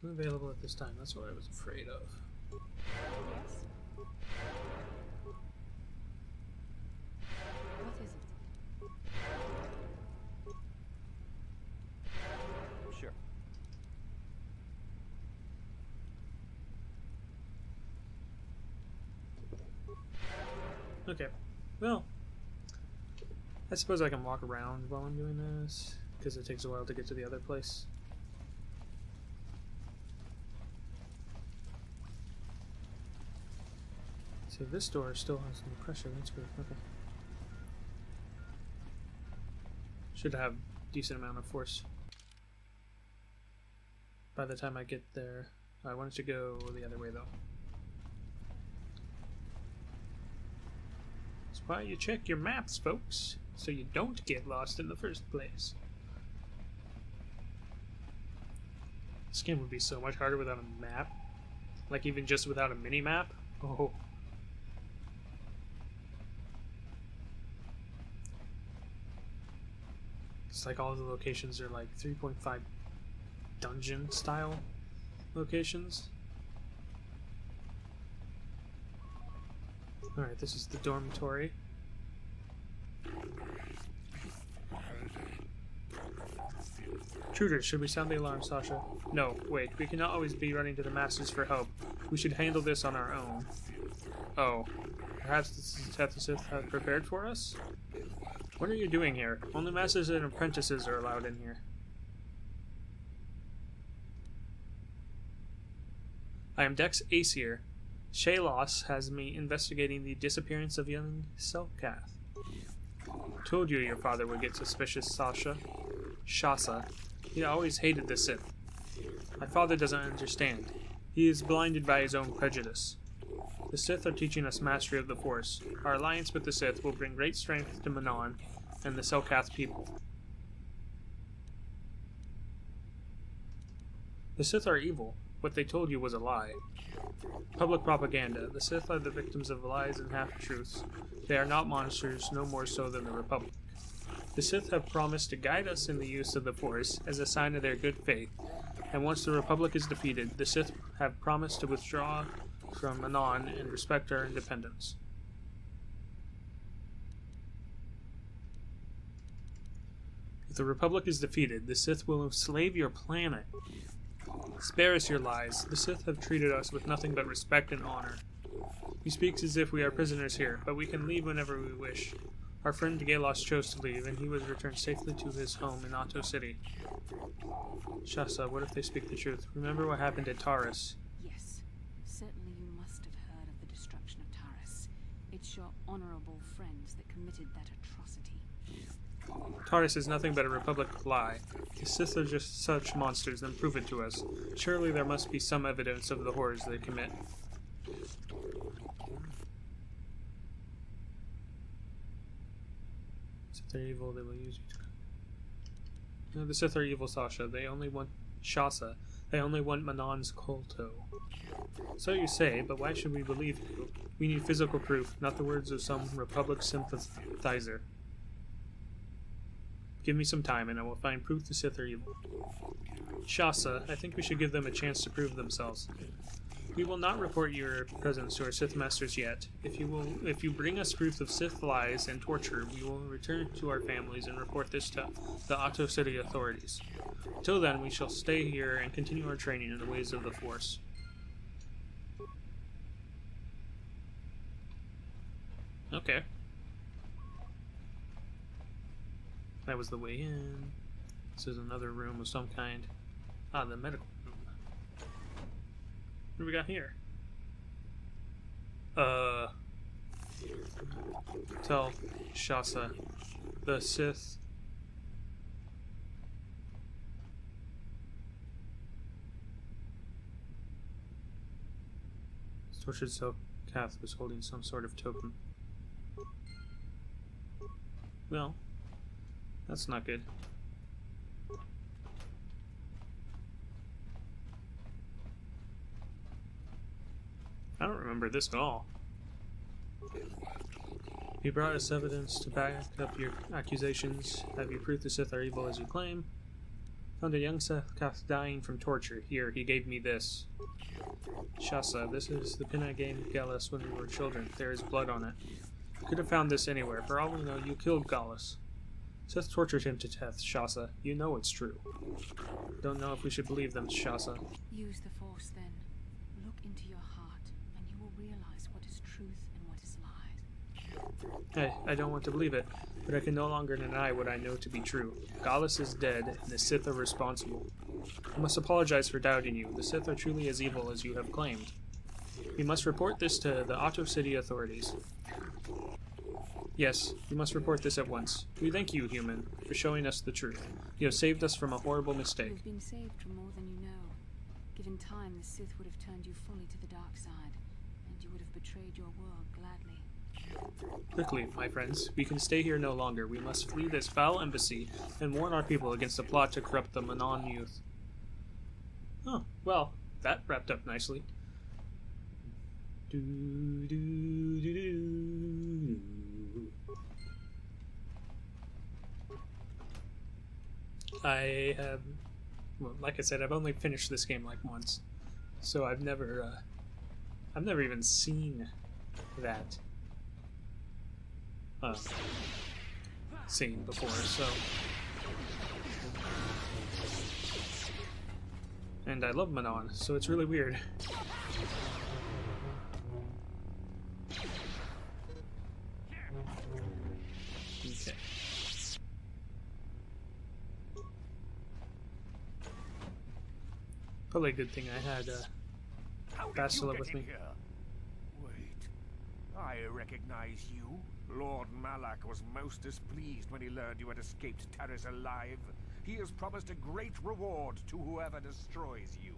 Unavailable at this time. That's what I was afraid of. Yes? What is it? Sure. Okay. Well, I suppose I can walk around while I'm doing this, because it takes a while to get to the other place. So this door still has no pressure, that's good. Okay. Should have decent amount of force. By the time I get there, I wanted to go the other way though. That's why you check your maps, folks, so you don't get lost in the first place. This game would be so much harder without a map. Like even just without a mini-map. Oh. It's like all the locations are like 3.5 dungeon style locations. Alright, this is the dormitory. Intruders, should we sound the alarm, Sasha? No, wait, we cannot always be running to the masters for help. We should handle this on our own. Oh, perhaps this is what the Sith have prepared for us? What are you doing here? Only masters and apprentices are allowed in here. I am Dex Aesir. Shaylos has me investigating the disappearance of young Selkath. Told you your father would get suspicious, Sasha. Shasa. He always hated the Sith. My father doesn't understand. He is blinded by his own prejudice. The Sith are teaching us mastery of the Force. Our alliance with the Sith will bring great strength to Manaan and the Selkath people. The Sith are evil. What they told you was a lie. Public propaganda. The Sith are the victims of lies and half-truths. They are not monsters, no more so than the Republic. The Sith have promised to guide us in the use of the Force as a sign of their good faith, and once the Republic is defeated, the Sith have promised to withdraw from Manaan and respect our independence. If the Republic is defeated, the Sith will enslave your planet. Spare us your lies. The Sith have treated us with nothing but respect and honor. He speaks as if we are prisoners here, but we can leave whenever we wish. Our friend Galos chose to leave, and he was returned safely to his home in Otto City. Shasa, what if they speak the truth? Remember what happened at Taurus? Yes. Certainly you must have heard of the destruction of Taurus. It's your honorable friends that committed that atrocity. Taurus is nothing but a Republic lie. The Sith are just such monsters, then prove it to us. Surely there must be some evidence of the horrors they commit. If they're evil, they will use you to... No, the Sith are evil, Sasha. They only want Shasa. They only want Manaan's kolto. So you say, but why should we believe you? We need physical proof, not the words of some Republic sympathizer. Give me some time, and I will find proof the Sith are evil. Shasa, I think we should give them a chance to prove themselves. We will not report your presence to our Sith masters yet. If you bring us proof of Sith lies and torture, we will return to our families and report this to the Otto City authorities. Till then, we shall stay here and continue our training in the ways of the Force. Okay. That was the way in. This is another room of some kind. Ah, the medical room. What do we got here? Tell Shasa. The Sith Tortured Kath was holding some sort of token. Well, that's not good. I don't remember this at all. You brought us evidence to back up your accusations. Have you proof the Sith are evil as you claim? Found a young Kath dying from torture. Here, he gave me this. Shasa, this is the pin I gave Gallus when we were children. There is blood on it. Could have found this anywhere. For all we know, you killed Gallus. Sith tortured him to death, Shasa. You know it's true. Don't know if we should believe them, Shasa. Use the Force then. Look into your heart, and you will realize what is truth and what is lies. Hey, I don't want to believe it, but I can no longer deny what I know to be true. Gallus is dead, and the Sith are responsible. I must apologize for doubting you. The Sith are truly as evil as you have claimed. We must report this to the Otto City authorities. Yes, we must report this at once. We thank you, human, for showing us the truth. You have saved us from a horrible mistake. You've been saved from more than you know. Given time, the Sith would have turned you fully to the dark side, and you would have betrayed your world gladly. Quickly, my friends, we can stay here no longer. We must flee this foul embassy and warn our people against a plot to corrupt the Manaan youth. Oh, well, that wrapped up nicely. I have, well, like I said, I've only finished this game like once, so I've never even seen that scene before, so. And I love Manaan, so it's really weird. Okay. Probably a good thing I had Bastila with me. Wait, I recognize you. Lord Malak was most displeased when he learned you had escaped Taris alive. He has promised a great reward to whoever destroys you.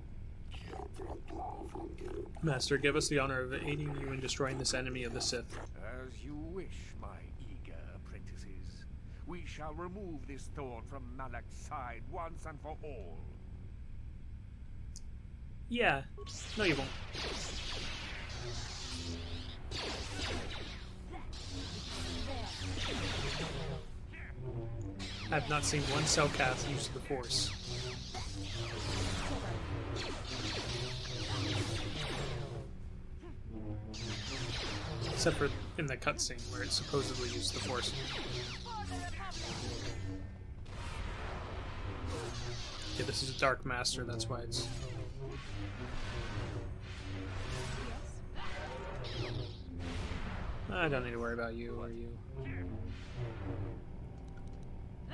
Master, give us the honor of aiding you in destroying this enemy of the Sith. As you wish, my eager apprentices. We shall remove this thorn from Malak's side once and for all. Yeah. No, you won't. I've not seen one Selkath use the Force. Except for in the cutscene where it supposedly used the Force. Yeah, this is a Dark Master, that's why it's... I don't need to worry about you or you.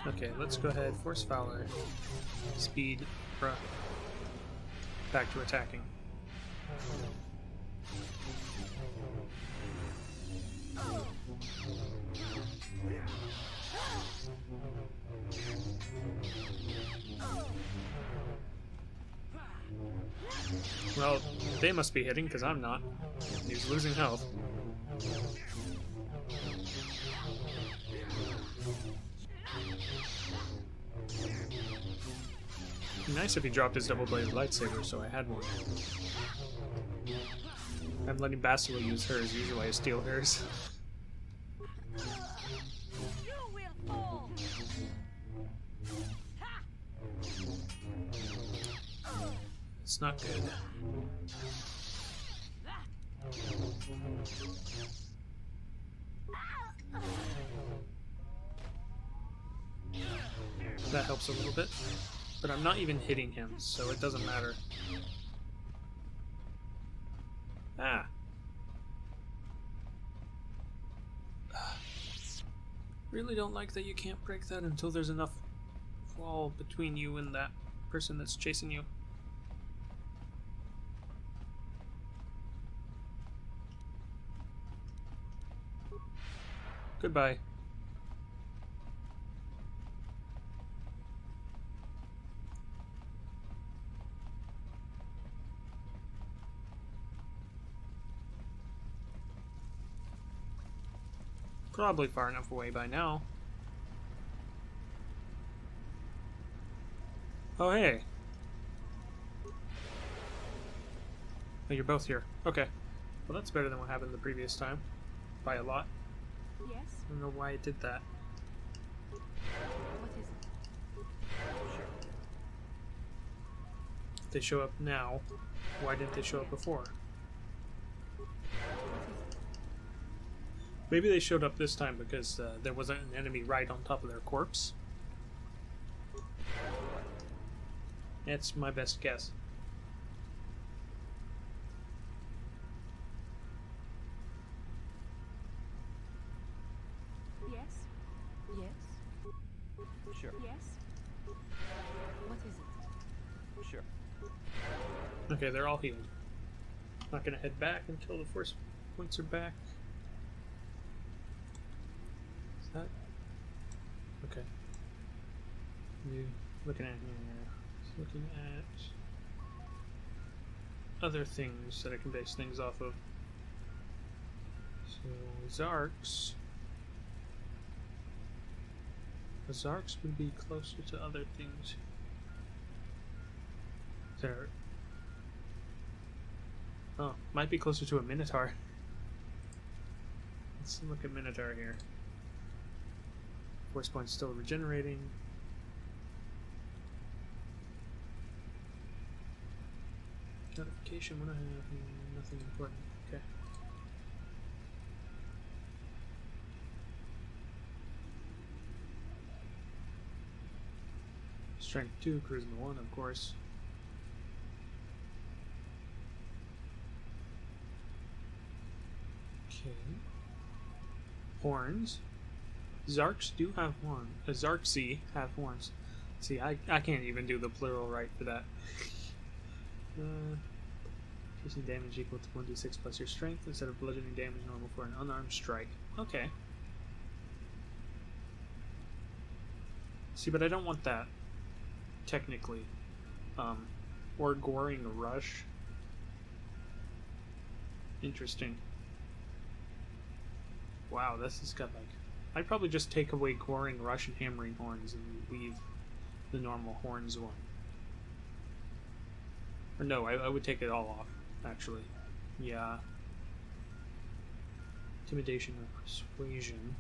Okay, let's go ahead. Force Fowler. Speed. Bruh. Back to attacking. Well, they must be hitting because I'm not. He's losing health. It'd be nice if he dropped his double-bladed lightsaber, so I had one. I'm letting Bastila use hers, usually I steal hers. You will fall. It's not good. That helps a little bit. But I'm not even hitting him, so it doesn't matter. Ah. Really don't like that you can't break that until there's enough wall between you and that person that's chasing you. Goodbye. Probably far enough away by now. Oh, hey. Oh, you're both here. Okay. Well, that's better than what happened the previous time. By a lot. Yes? I don't know why it did that. What is it? If they show up now, why didn't they show up before? Maybe they showed up this time because there wasn't an enemy right on top of their corpse. That's my best guess. Yes? Yes? Sure. Yes? What is it? Sure. Okay, they're all healed. Not gonna head back until the force points are back. Is that okay? You looking at here? Just looking at other things that I can base things off of. So Zarks. The Zarks would be closer to other things. There. Oh, might be closer to a Minotaur. Let's look at Minotaur here. Force points still regenerating. Notification when I have nothing important. Okay. Strength 2, Charisma 1, of course. Okay. Horns. Zarks do have horns. Zarksi have horns. See, I can't even do the plural right for that. Piercing damage equal to 1d6 plus your strength instead of bludgeoning damage normal for an unarmed strike. Okay. See, but I don't want that. Technically. Or goring rush. Interesting. Wow, this has got like... I'd probably just take away goring rush and hammering horns and leave the normal horns one. Or no, I would take it all off, actually. Yeah. Intimidation or persuasion.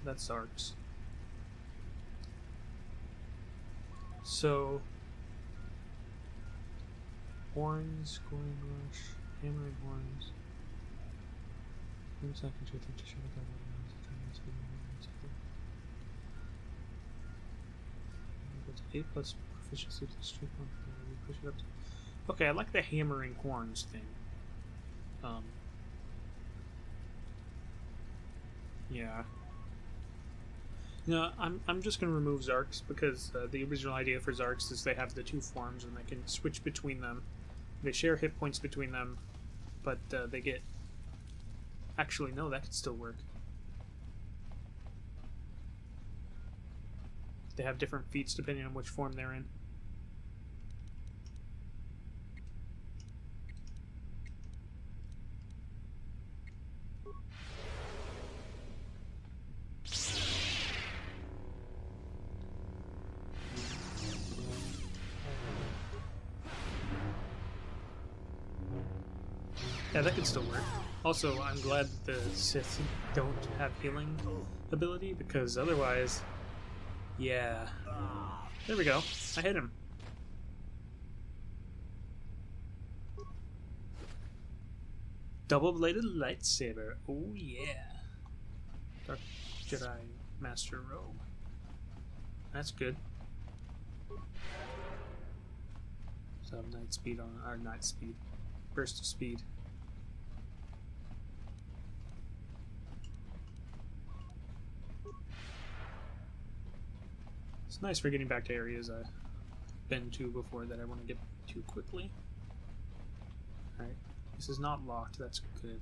That's arcs. So horns, goring rush, hammering horns. 1 second to attempt to show that it's 8 plus proficiency to strength 1. Push it up to... Okay, I like the hammering horns thing. Yeah. No, I'm just gonna remove Zarks because the original idea for Zarks is they have the two forms and they can switch between them. They share hit points between them, but they get... Actually, no, that could still work. They have different feats depending on which form they're in. Yeah, that could still work. Also, I'm glad that the Sith don't have healing ability, because otherwise... Yeah. There we go. I hit him. Double-bladed lightsaber. Oh, yeah. Dark Jedi Master Robe. That's good. So night speed on our night speed. Burst of speed. It's nice for getting back to areas I've been to before that I want to get to quickly. Alright, this is not locked, that's good.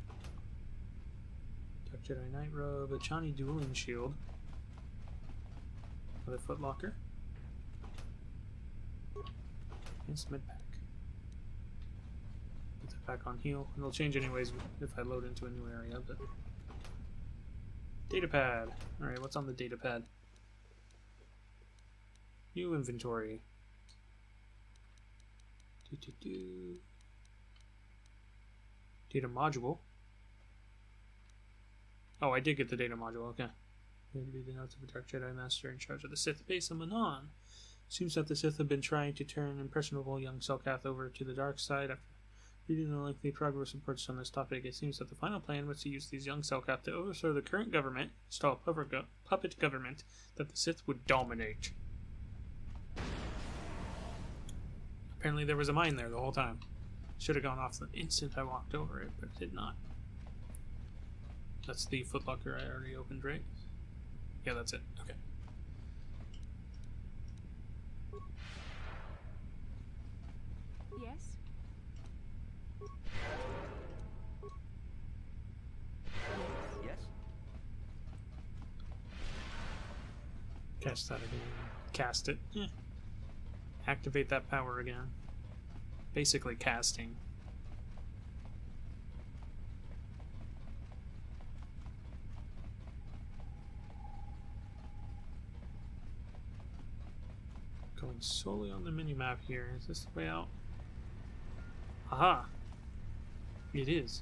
Dark Jedi Night Robe, a Chani Dueling Shield. Another footlocker. And some med pack. Put that back on heal. It'll change anyways if I load into a new area, but... Datapad. Alright, what's on the datapad? New inventory. Data module. Oh, I did get the data module, okay. Going to be the notes of a Dark Jedi Master in charge of the Sith base on Manaan. Seems that the Sith have been trying to turn impressionable young Selkath over to the dark side. After reading the lengthy progress reports on this topic, it seems that the final plan was to use these young Selkath to overthrow the current government, install a puppet government that the Sith would dominate. Apparently there was a mine there the whole time. Should have gone off the instant I walked over it, but it did not. That's the footlocker I already opened, right? Yeah, that's it. Okay. Yes? Yes? Cast that again. Cast it. Yeah. Activate that power again. Basically casting. Going solely on the mini-map here. Is this the way out? Aha! It is.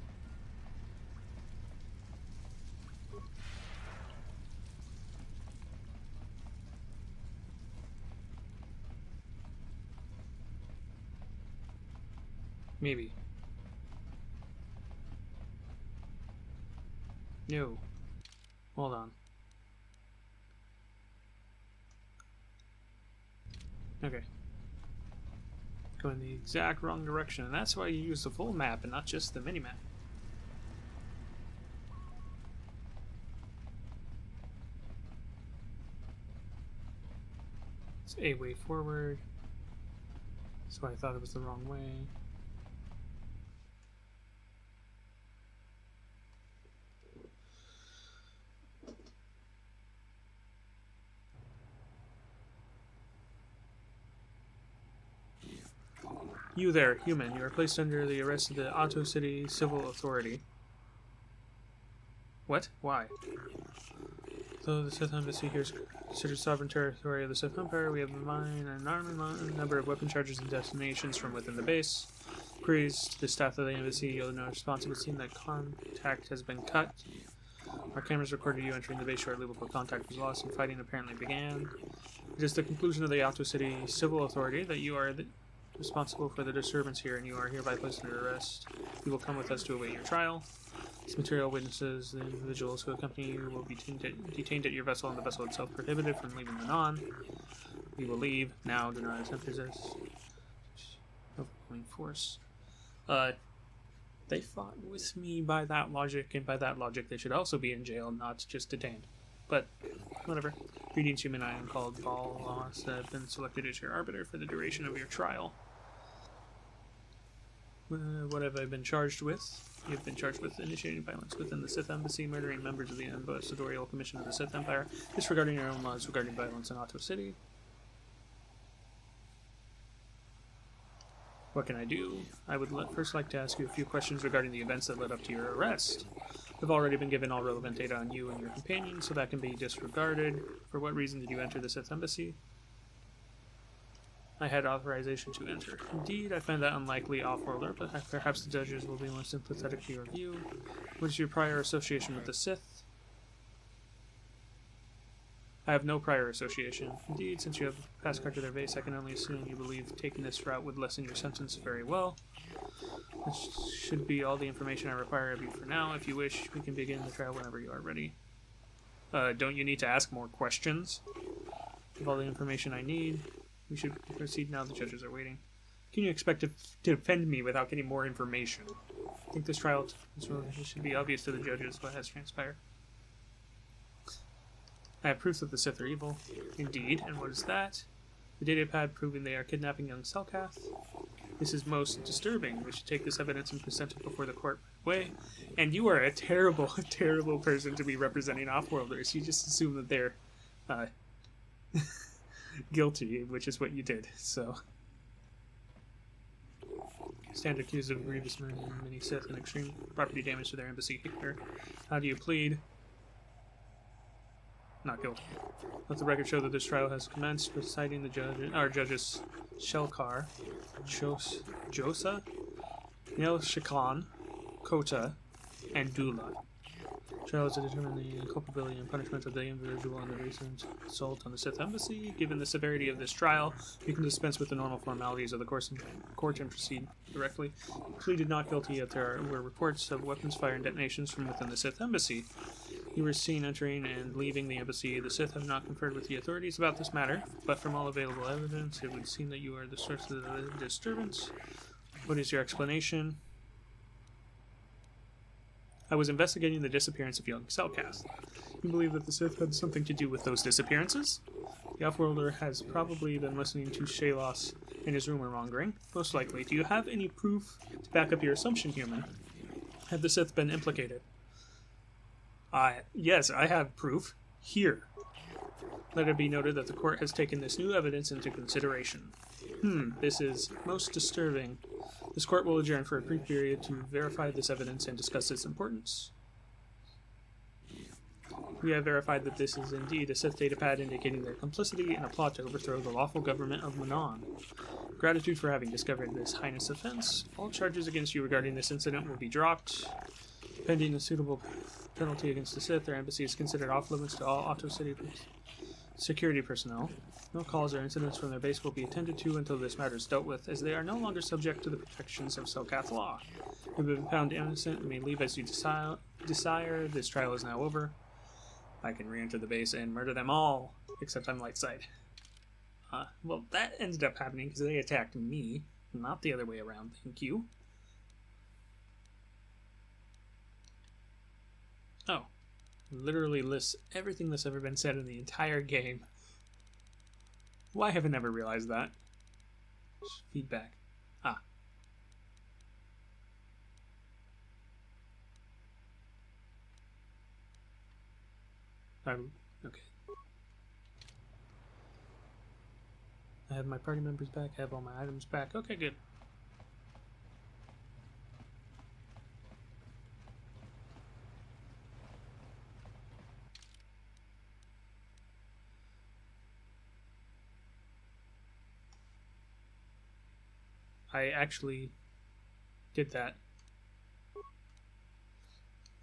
Maybe. No. Hold on. Okay. Going the exact wrong direction, and that's why you use the full map and not just the mini-map. It's a way forward. That's why I thought it was the wrong way. You there, human. You are placed under the arrest of the Otto City Civil Authority. What? Why? Though the Sith Embassy here is considered sovereign territory of the Sith Empire, we have a mine and a number of weapon charges and destinations from within the base. Queries to the staff of the embassy, you'll know responsible seem that contact has been cut. Our cameras recorded you entering the base shortly before contact was lost and fighting apparently began. It is the conclusion of the Otto City Civil Authority that you are responsible for the disturbance here, and you are hereby placed under arrest. You will come with us to await your trial. These material witnesses, the individuals who accompany you, will be detained at your vessel, and the vessel itself prohibited from leaving Manaan. We will leave now. Do not attempt resist. Overwhelming force. They fought with me by that logic, and by that logic, they should also be in jail, not just detained. But whatever. Greetings, human. I am called Balos. I have been selected as your arbiter for the duration of your trial. What have I been charged with? You have been charged with initiating violence within the Sith Embassy, murdering members of the Ambassadorial Commission of the Sith Empire, disregarding your own laws regarding violence in Otto City. What can I do? I would first like to ask you a few questions regarding the events that led up to your arrest. I've already been given all relevant data on you and your companions, so that can be disregarded. For what reason did you enter the Sith Embassy? I had authorization to enter. Indeed, I find that unlikely, off-worlder, but perhaps the judges will be more sympathetic to your view. What is your prior association with the Sith? I have no prior association. Indeed, since you have a pass card to their base, I can only assume you believe taking this route would lessen your sentence very well. This should be all the information I require of you for now. If you wish, we can begin the trial whenever you are ready. Don't you need to ask more questions? With all the information I need, we should proceed now. The judges are waiting. Can you expect to defend me without getting more information? I think this trial should be obvious to the judges what has transpired. I have proof that the Sith are evil. Indeed, and what is that? The datapad proving they are kidnapping young Selkath. This is most disturbing. We should take this evidence and present it before the court right away. And you are a terrible, terrible person to be representing off-worlders. You just assume that they're guilty, which is what you did, so. Stand accused of grievous murder and many Sith and extreme property damage to their embassy here. How do you plead? not guilty. Let the record show that this trial has commenced, reciting the judges Shelkar, Josa, Nil Shiklan, Kota, and Dula. Trial is to determine the culpability and punishment of the individual and the recent assault on the Sith embassy. Given the severity of this trial, you can dispense with the normal formalities of the court and proceed directly. He pleaded not guilty, yet there were reports of weapons fire and detonations from within the Sith embassy. You were seen entering and leaving the embassy. The Sith have not conferred with the authorities about this matter, but from all available evidence, it would seem that you are the source of the disturbance. What is your explanation? I was investigating the disappearance of young Selkath. You believe that the Sith had something to do with those disappearances? The Offworlder has probably been listening to Shalos and his rumor-mongering. Most likely. Do you have any proof to back up your assumption, human? Have the Sith been implicated? Yes, I have proof. Here. Let it be noted that the court has taken this new evidence into consideration. This is most disturbing. This court will adjourn for a brief period to verify this evidence and discuss its importance. We have verified that this is indeed a Sith datapad indicating their complicity in a plot to overthrow the lawful government of Manaan. Gratitude for having discovered this heinous offense. All charges against you regarding this incident will be dropped. Pending a suitable penalty against the Sith, their embassy is considered off-limits to all Otto City security personnel. No calls or incidents from their base will be attended to until this matter is dealt with, as they are no longer subject to the protections of Selkath law. You have been found innocent and may leave as you desire. This trial is now over. I can re-enter the base and murder them all, except I'm light side. Well, that ended up happening because they attacked me, not the other way around, thank you. Oh. Literally lists everything that's ever been said in the entire game. Why have I never realized that? Feedback. Okay. I have my party members back, I have all my items back. Okay, good. I actually did that.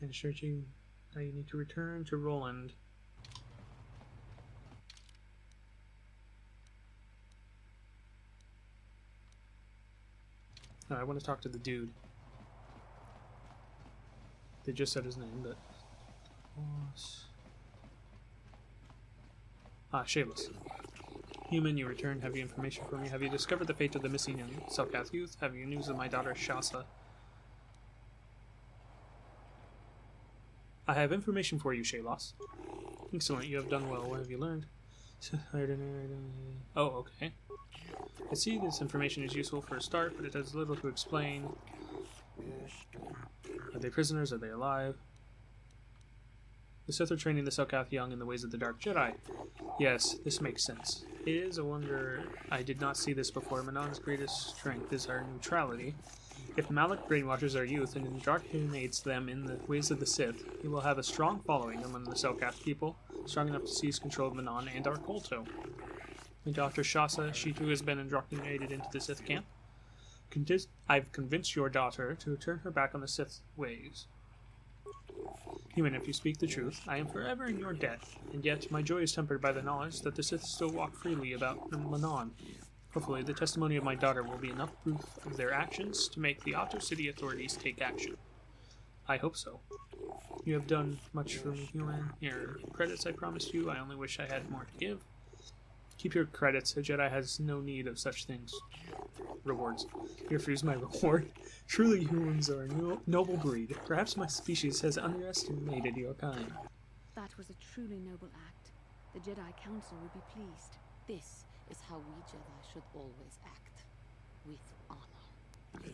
And searching, now you need to return to Roland. No, I want to talk to the dude. They just said his name, but... Shalos. Human, you return. Have you information for me? Have you discovered the fate of the missing young Selkath youth? Have you news of my daughter Shasa? I have information for you, Shalos. Excellent, you have done well. What have you learned? Oh, okay. I see this information is useful for a start, but it has little to explain. Are they prisoners? Are they alive? The Sith are training the Selkath young in the ways of the Dark Jedi. Yes, this makes sense. It is a wonder I did not see this before. Manaan's greatest strength is our neutrality. If Malak brainwashes our youth and indoctrinates them in the ways of the Sith, he will have a strong following among the Selkath people, strong enough to seize control of Manaan and our kolto. My daughter Shasa, she too has been indoctrinated into the Sith camp. I've convinced your daughter to turn her back on the Sith ways. Human, if you speak the truth, I am forever in your debt, and yet my joy is tempered by the knowledge that the Sith still walk freely about Manaan. Hopefully, the testimony of my daughter will be enough proof of their actions to make the Otto City authorities take action. I hope so. You have done much for me, human. Your credits I promised you, I only wish I had more to give. Keep your credits, a Jedi has no need of such things. Rewards. You refuse my reward? Truly humans are a noble breed. Perhaps my species has underestimated your kind. That was a truly noble act. The Jedi Council would be pleased. This is how we Jedi should always act. With honor.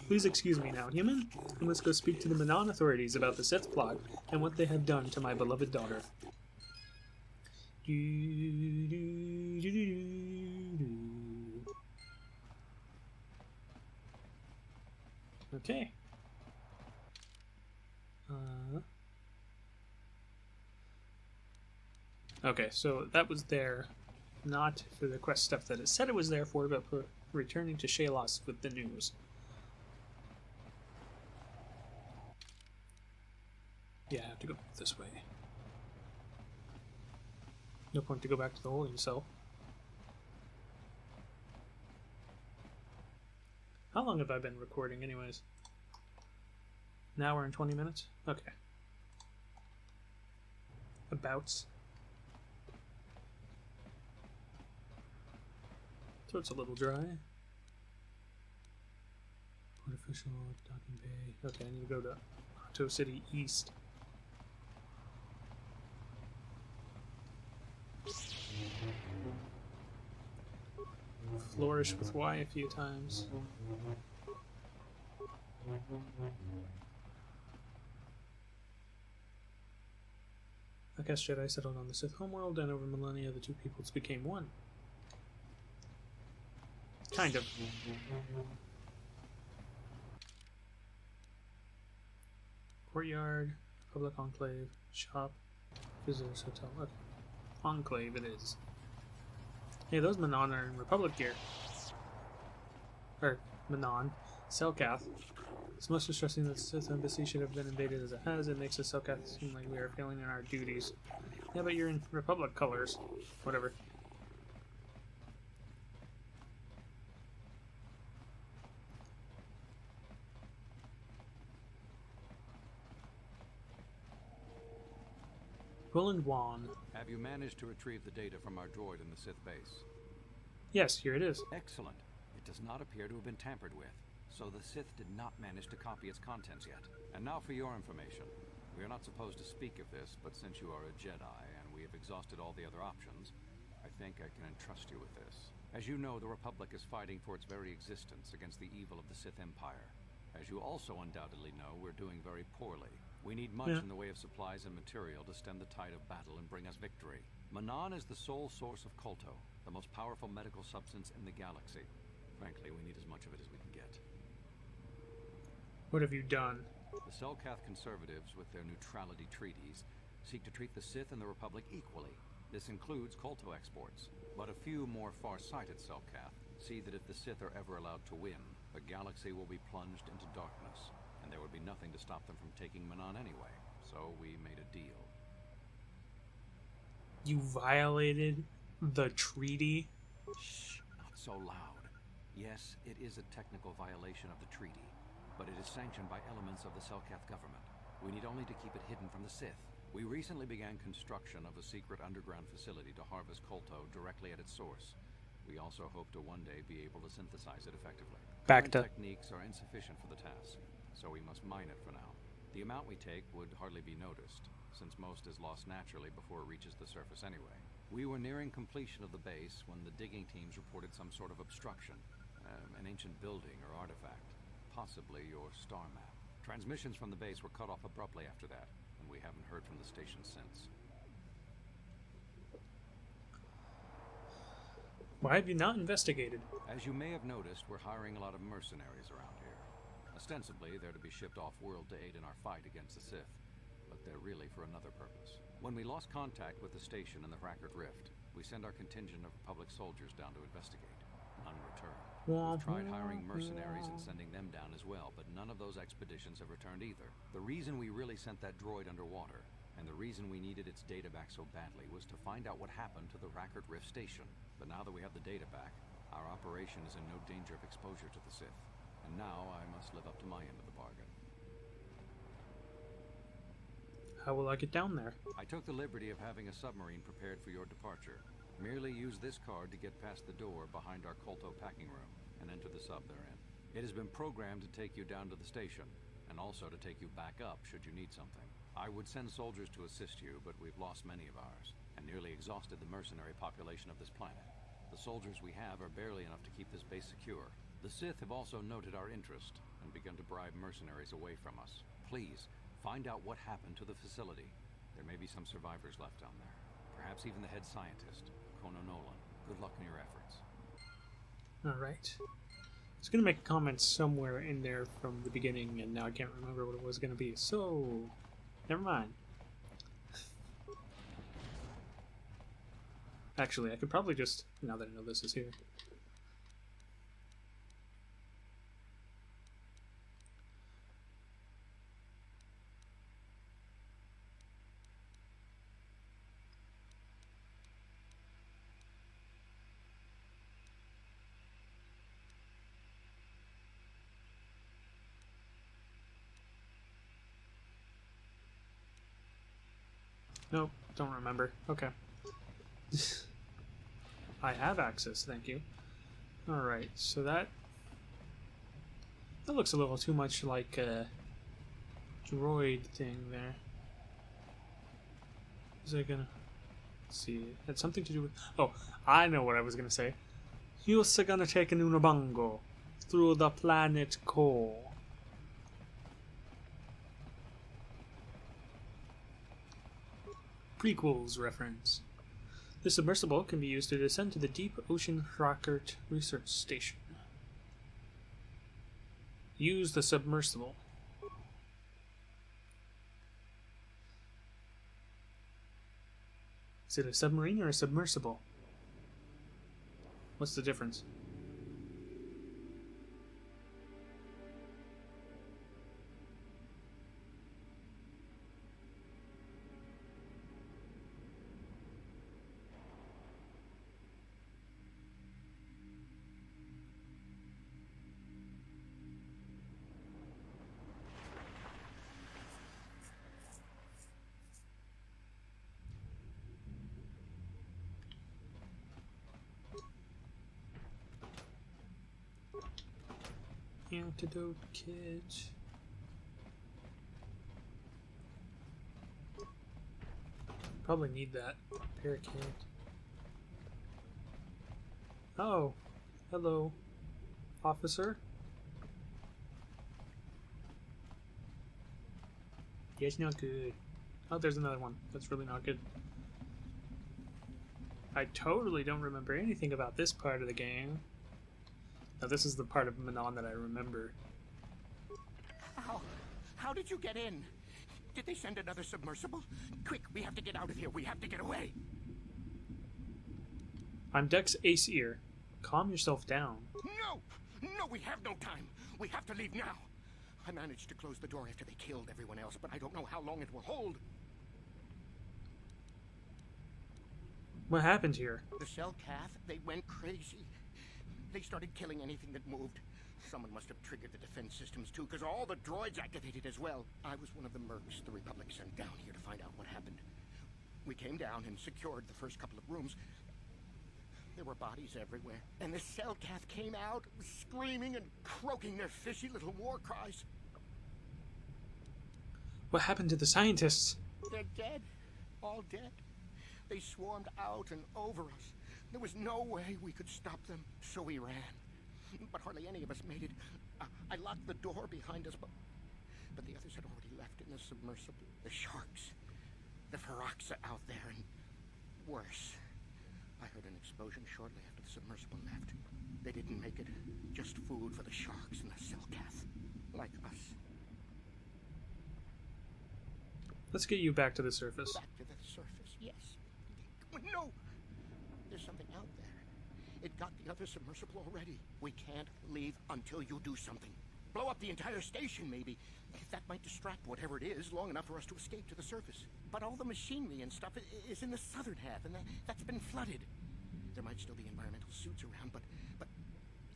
Please excuse me now, human. I must go speak to the Manaan authorities about the Sith plot and what they have done to my beloved daughter. Okay. Okay, so that was there, not for the quest stuff that it said it was there for, but for returning to Shalos with the news. Yeah, I have to go this way. No point to go back to the holding cell. How long have I been recording anyways? An hour and 20 minutes? Okay. Abouts. So it's a little dry. Artificial docking bay. Okay, I need to go to Otto City East. Flourish with Y a few times. I guess Jedi settled on the Sith homeworld, and over millennia the two peoples became one. Kind of. Courtyard, public enclave, shop, visitors hotel. Okay. Enclave it is. Hey, those Manaan are in Republic gear. Or, Manaan. Selkath. It's most distressing that the Sith Embassy should have been invaded as it has. It makes us Selkath seem like we are failing in our duties. Yeah, but you're in Republic colors. Whatever. Roland Wan. Have you managed to retrieve the data from our droid in the Sith base? Yes, here it is. Excellent. It does not appear to have been tampered with, so the Sith did not manage to copy its contents yet. And now for your information. We are not supposed to speak of this, but since you are a Jedi and we have exhausted all the other options, I think I can entrust you with this. As you know, the Republic is fighting for its very existence against the evil of the Sith Empire. As you also undoubtedly know, we're doing very poorly. We need much in the way of supplies and material to stem the tide of battle and bring us victory. Manaan is the sole source of kolto, the most powerful medical substance in the galaxy. Frankly, we need as much of it as we can get. What have you done? The Selkath conservatives, with their neutrality treaties, seek to treat the Sith and the Republic equally. This includes kolto exports. But a few more far-sighted Selkath see that if the Sith are ever allowed to win, the galaxy will be plunged into darkness, and there would be nothing to stop them from taking Manaan anyway. So we made a deal. You violated the treaty? Shh, not so loud. Yes, it is a technical violation of the treaty, but it is sanctioned by elements of the Selkath government. We need only to keep it hidden from the Sith. We recently began construction of a secret underground facility to harvest kolto directly at its source. We also hope to one day be able to synthesize it effectively. Back to... Current techniques are insufficient for the task, so we must mine it for now. The amount we take would hardly be noticed, since most is lost naturally before it reaches the surface anyway. We were nearing completion of the base when the digging teams reported some sort of obstruction. An ancient building or artifact, possibly your star map. Transmissions from the base were cut off abruptly after that, and we haven't heard from the station since. Why have you not investigated? As you may have noticed, we're hiring a lot of mercenaries around here. Ostensibly, they're to be shipped off-world to aid in our fight against the Sith, but they're really for another purpose. When we lost contact with the station in the Rackard Rift, we sent our contingent of Republic soldiers down to investigate. None returned. We've tried hiring mercenaries and sending them down as well, but none of those expeditions have returned either. The reason we really sent that droid underwater, and the reason we needed its data back so badly, was to find out what happened to the Rackard Rift station. But now that we have the data back, our operation is in no danger of exposure to the Sith. And now I must live up to my end of the bargain. How will I get down there? I took the liberty of having a submarine prepared for your departure. Merely use this card to get past the door behind our kolto packing room and enter the sub therein. It has been programmed to take you down to the station, and also to take you back up should you need something. I would send soldiers to assist you, but we've lost many of ours, and nearly exhausted the mercenary population of this planet. The soldiers we have are barely enough to keep this base secure. The Sith have also noted our interest, and begun to bribe mercenaries away from us. Please, find out what happened to the facility. There may be some survivors left down there. Perhaps even the head scientist, Kono Nolan. Good luck in your efforts. Alright. I was going to make a comment somewhere in there from the beginning, and now I can't remember what it was going to be, so... never mind. Actually, I could probably just, now that I know this is here. Nope, don't remember. Okay. I have access, thank you. Alright, so that looks a little too much like a droid thing there. Is it gonna... Let's see, it had something to do with... Oh, I know what I was gonna say. You're gonna take an Unabango through the planet core. Prequels reference. The submersible can be used to descend to the deep ocean Rockert research station. Use the submersible. Is it a submarine or a submersible? What's the difference? Antidote kit. Probably need that. Parakeet. Oh, hello, officer. Yeah, it's not good. Oh, there's another one. That's really not good. I totally don't remember anything about this part of the game. Now, this is the part of Manaan that I remember. How did you get in? Did they send another submersible? Quick, we have to get out of here. We have to get away. I'm Dex Ace Ear. Calm yourself down. No! No, we have no time. We have to leave now. I managed to close the door after they killed everyone else, but I don't know how long it will hold. What happened here? The cell calf, they went crazy. They started killing anything that moved. Someone must have triggered the defense systems too, because all the droids activated as well. I was one of the mercs the Republic sent down here to find out what happened. We came down and secured the first couple of rooms. There were bodies everywhere, and the cell calf came out, screaming and croaking their fishy little war cries. What happened to the scientists? They're dead. All dead. They swarmed out and over us. There was no way we could stop them, so we ran. But hardly any of us made it. I locked the door behind us, but the others had already left in the submersible. The sharks. The Ferox are out there, and worse. I heard an explosion shortly after the submersible left. They didn't make it. Just food for the sharks and the Selkath. Like us. Let's get you back to the surface. Back to the surface, yes. No! There's something out there. It got the other submersible already. We can't leave until you do something. Blow up the entire station, maybe. That might distract whatever it is long enough for us to escape to the surface. But all the machinery and stuff is in the southern half, and that's been flooded. There might still be environmental suits around, but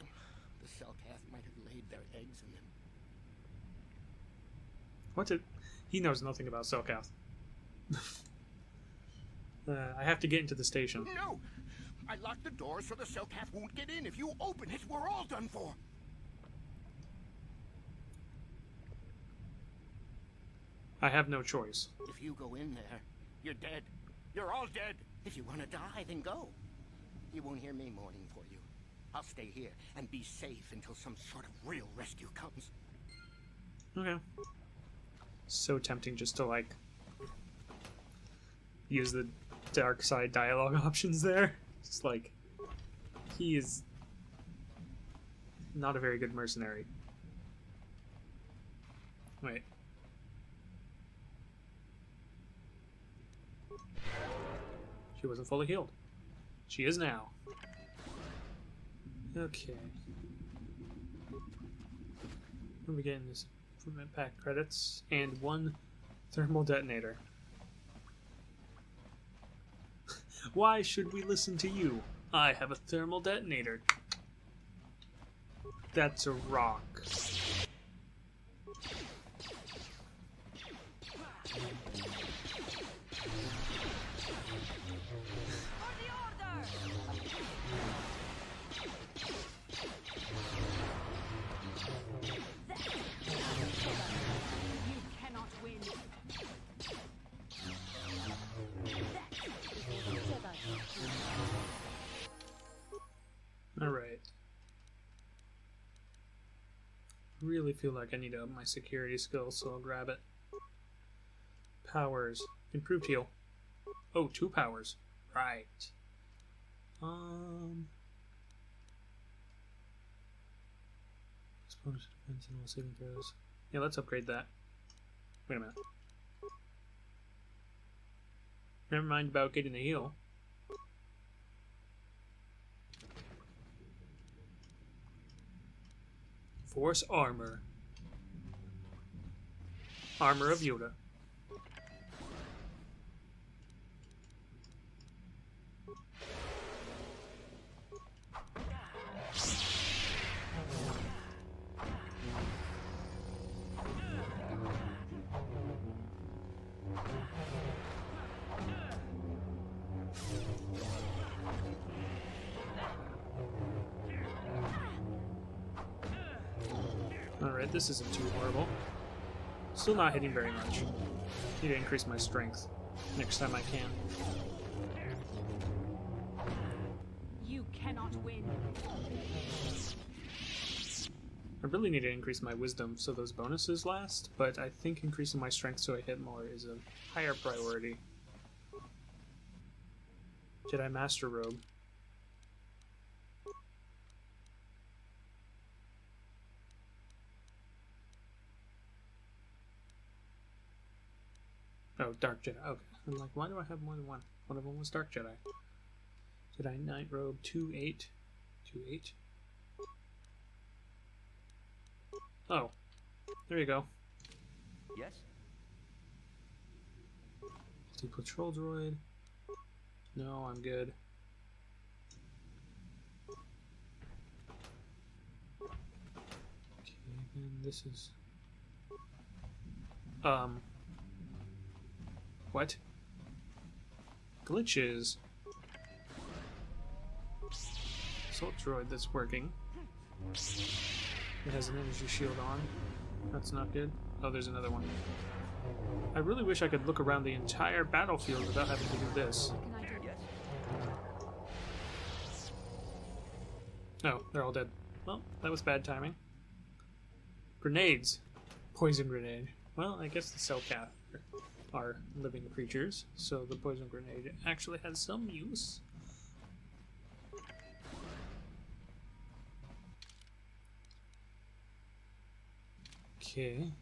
the Selkath might have laid their eggs in them. What did... He knows nothing about Selkath. I have to get into the station. No! I locked the door so the Selkath won't get in. If you open it, we're all done for. I have no choice. If you go in there, you're dead. You're all dead. If you want to die, then go. You won't hear me mourning for you. I'll stay here and be safe until some sort of real rescue comes. Okay. So tempting just to, like, use the dark side dialogue options there. It's like, he is not a very good mercenary. Wait. She wasn't fully healed. She is now. Okay. What are we getting? This improvement pack credits and 1 thermal detonator. Why should we listen to you? I have a thermal detonator. That's a rock. Alright. Really feel like I need to up my security skills, so I'll grab it. Powers. Improved heal. Oh, 2 powers. Right. Bonus defense and all saving throws. Yeah, let's upgrade that. Wait a minute. Never mind about getting the heal. Force armor. Armor of Yoda. Alright, this isn't too horrible. Still not hitting very much. Need to increase my strength next time I can. You cannot win. I really need to increase my wisdom so those bonuses last, but I think increasing my strength so I hit more is a higher priority. Jedi Master Robe. Oh, Dark Jedi. Okay. I'm like, why do I have more than one? One of them was Dark Jedi. Jedi Knight Robe 2-8. 2-8. Oh. There you go. Yes? Patrol droid. No, I'm good. Okay, then this is... What? Glitches. Assault droid that's working. It has an energy shield on. That's not good. Oh, there's another one. I really wish I could look around the entire battlefield without having to do this. Oh, they're all dead. Well, that was bad timing. Grenades. Poison grenade. Well, I guess the Cellcath are living creatures, so the poison grenade actually has some use. Okay.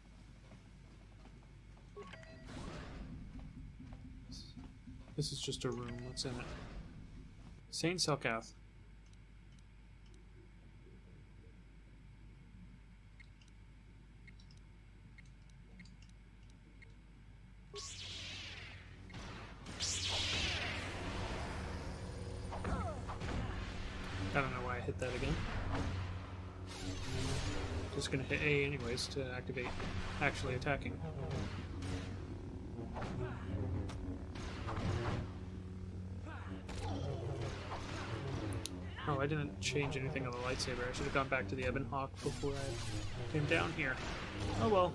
This is just a room. What's in it? Saint Cellcath. I don't know why I hit that again. Just gonna hit A anyways to activate actually attacking. Oh, I didn't change anything on the lightsaber. I should have gone back to the Ebon Hawk before I came down here. Oh well.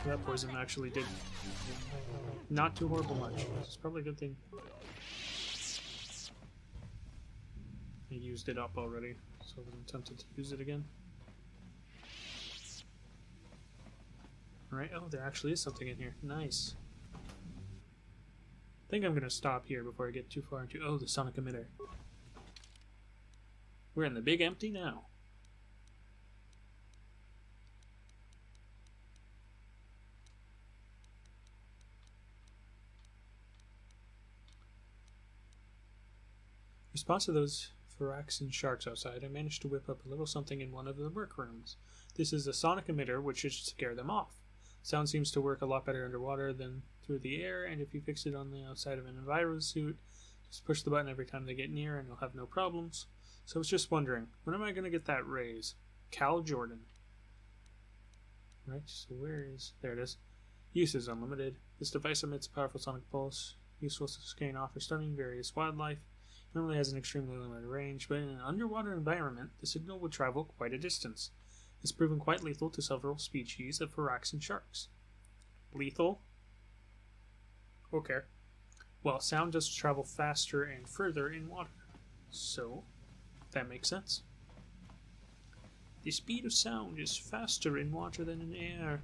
That poison actually did not too horrible much. It's probably a good thing. I used it up already, so I wasn't tempted to use it again. Alright, oh, there actually is something in here. Nice. I think I'm going to stop here before I get too far into... Oh, the sonic emitter. We're in the big empty now. response to those Phyraxan sharks outside, I managed to whip up a little something in one of the workrooms. This is a sonic emitter which should scare them off. Sound seems to work a lot better underwater than through the air, and if you fix it on the outside of an enviro suit, just push the button every time they get near and you'll have no problems. So I was just wondering, when am I going to get that raise? Cal Jordan. Right, so where is... There it is. Use is unlimited. This device emits a powerful sonic pulse, useful to scan off or stunning various wildlife. It normally has an extremely limited range, but in an underwater environment, the signal would travel quite a distance. It's proven quite lethal to several species of Phyraxan sharks. Lethal? Okay. Well, sound does travel faster and further in water, so that makes sense. The speed of sound is faster in water than in air.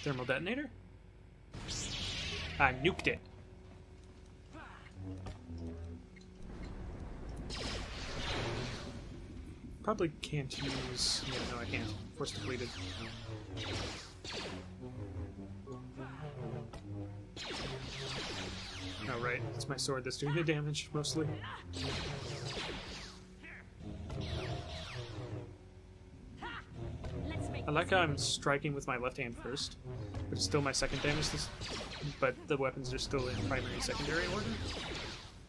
Thermal detonator? I nuked it. Probably can't use... Yeah, no, I can't. Force depleted. Oh, right. It's my sword that's doing the damage, mostly. I like how I'm striking with my left hand first, but it's still my second damage, but the weapons are still in primary and secondary order.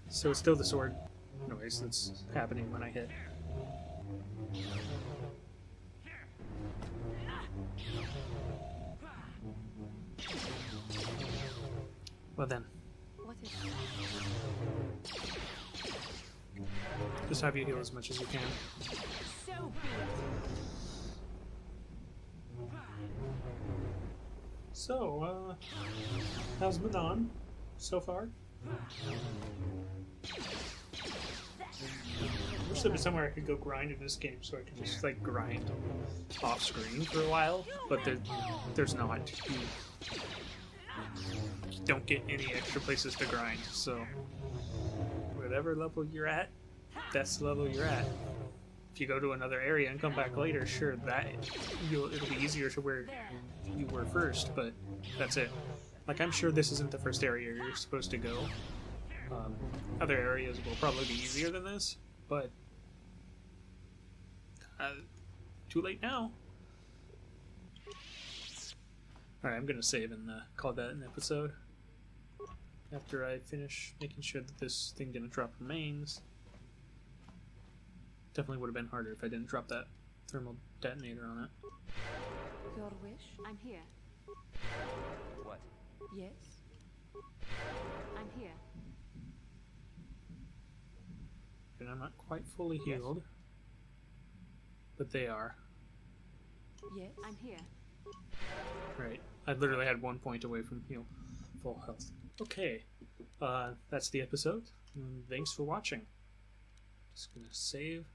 So it's still the sword noise that's happening when I hit. Well then. What is Just have you heal as much as you can. So So, how's Manaan so far? I wish there was somewhere I could go grind in this game so I could just, like, grind off screen for a while, but there's not. You don't get any extra places to grind, so whatever level you're at, that's the level you're at. If you go to another area and come back later, sure, it'll be easier to where you were first, but that's it. Like, I'm sure this isn't the first area you're supposed to go. Other areas will probably be easier than this, but too late now. Alright, I'm gonna save and call that an episode. After I finish making sure that this thing didn't drop remains. Definitely would have been harder if I didn't drop that thermal detonator on it. your wish? I'm here. What? Yes? I'm here. And I'm not quite fully healed. But they are. Yes? I'm here. Right. I literally had 1 point away from full health. Okay. That's the episode. Thanks for watching. Just gonna save.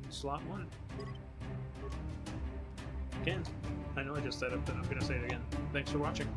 Slot 1. Again, I know I just said it, but I'm gonna say it again. Thanks for watching.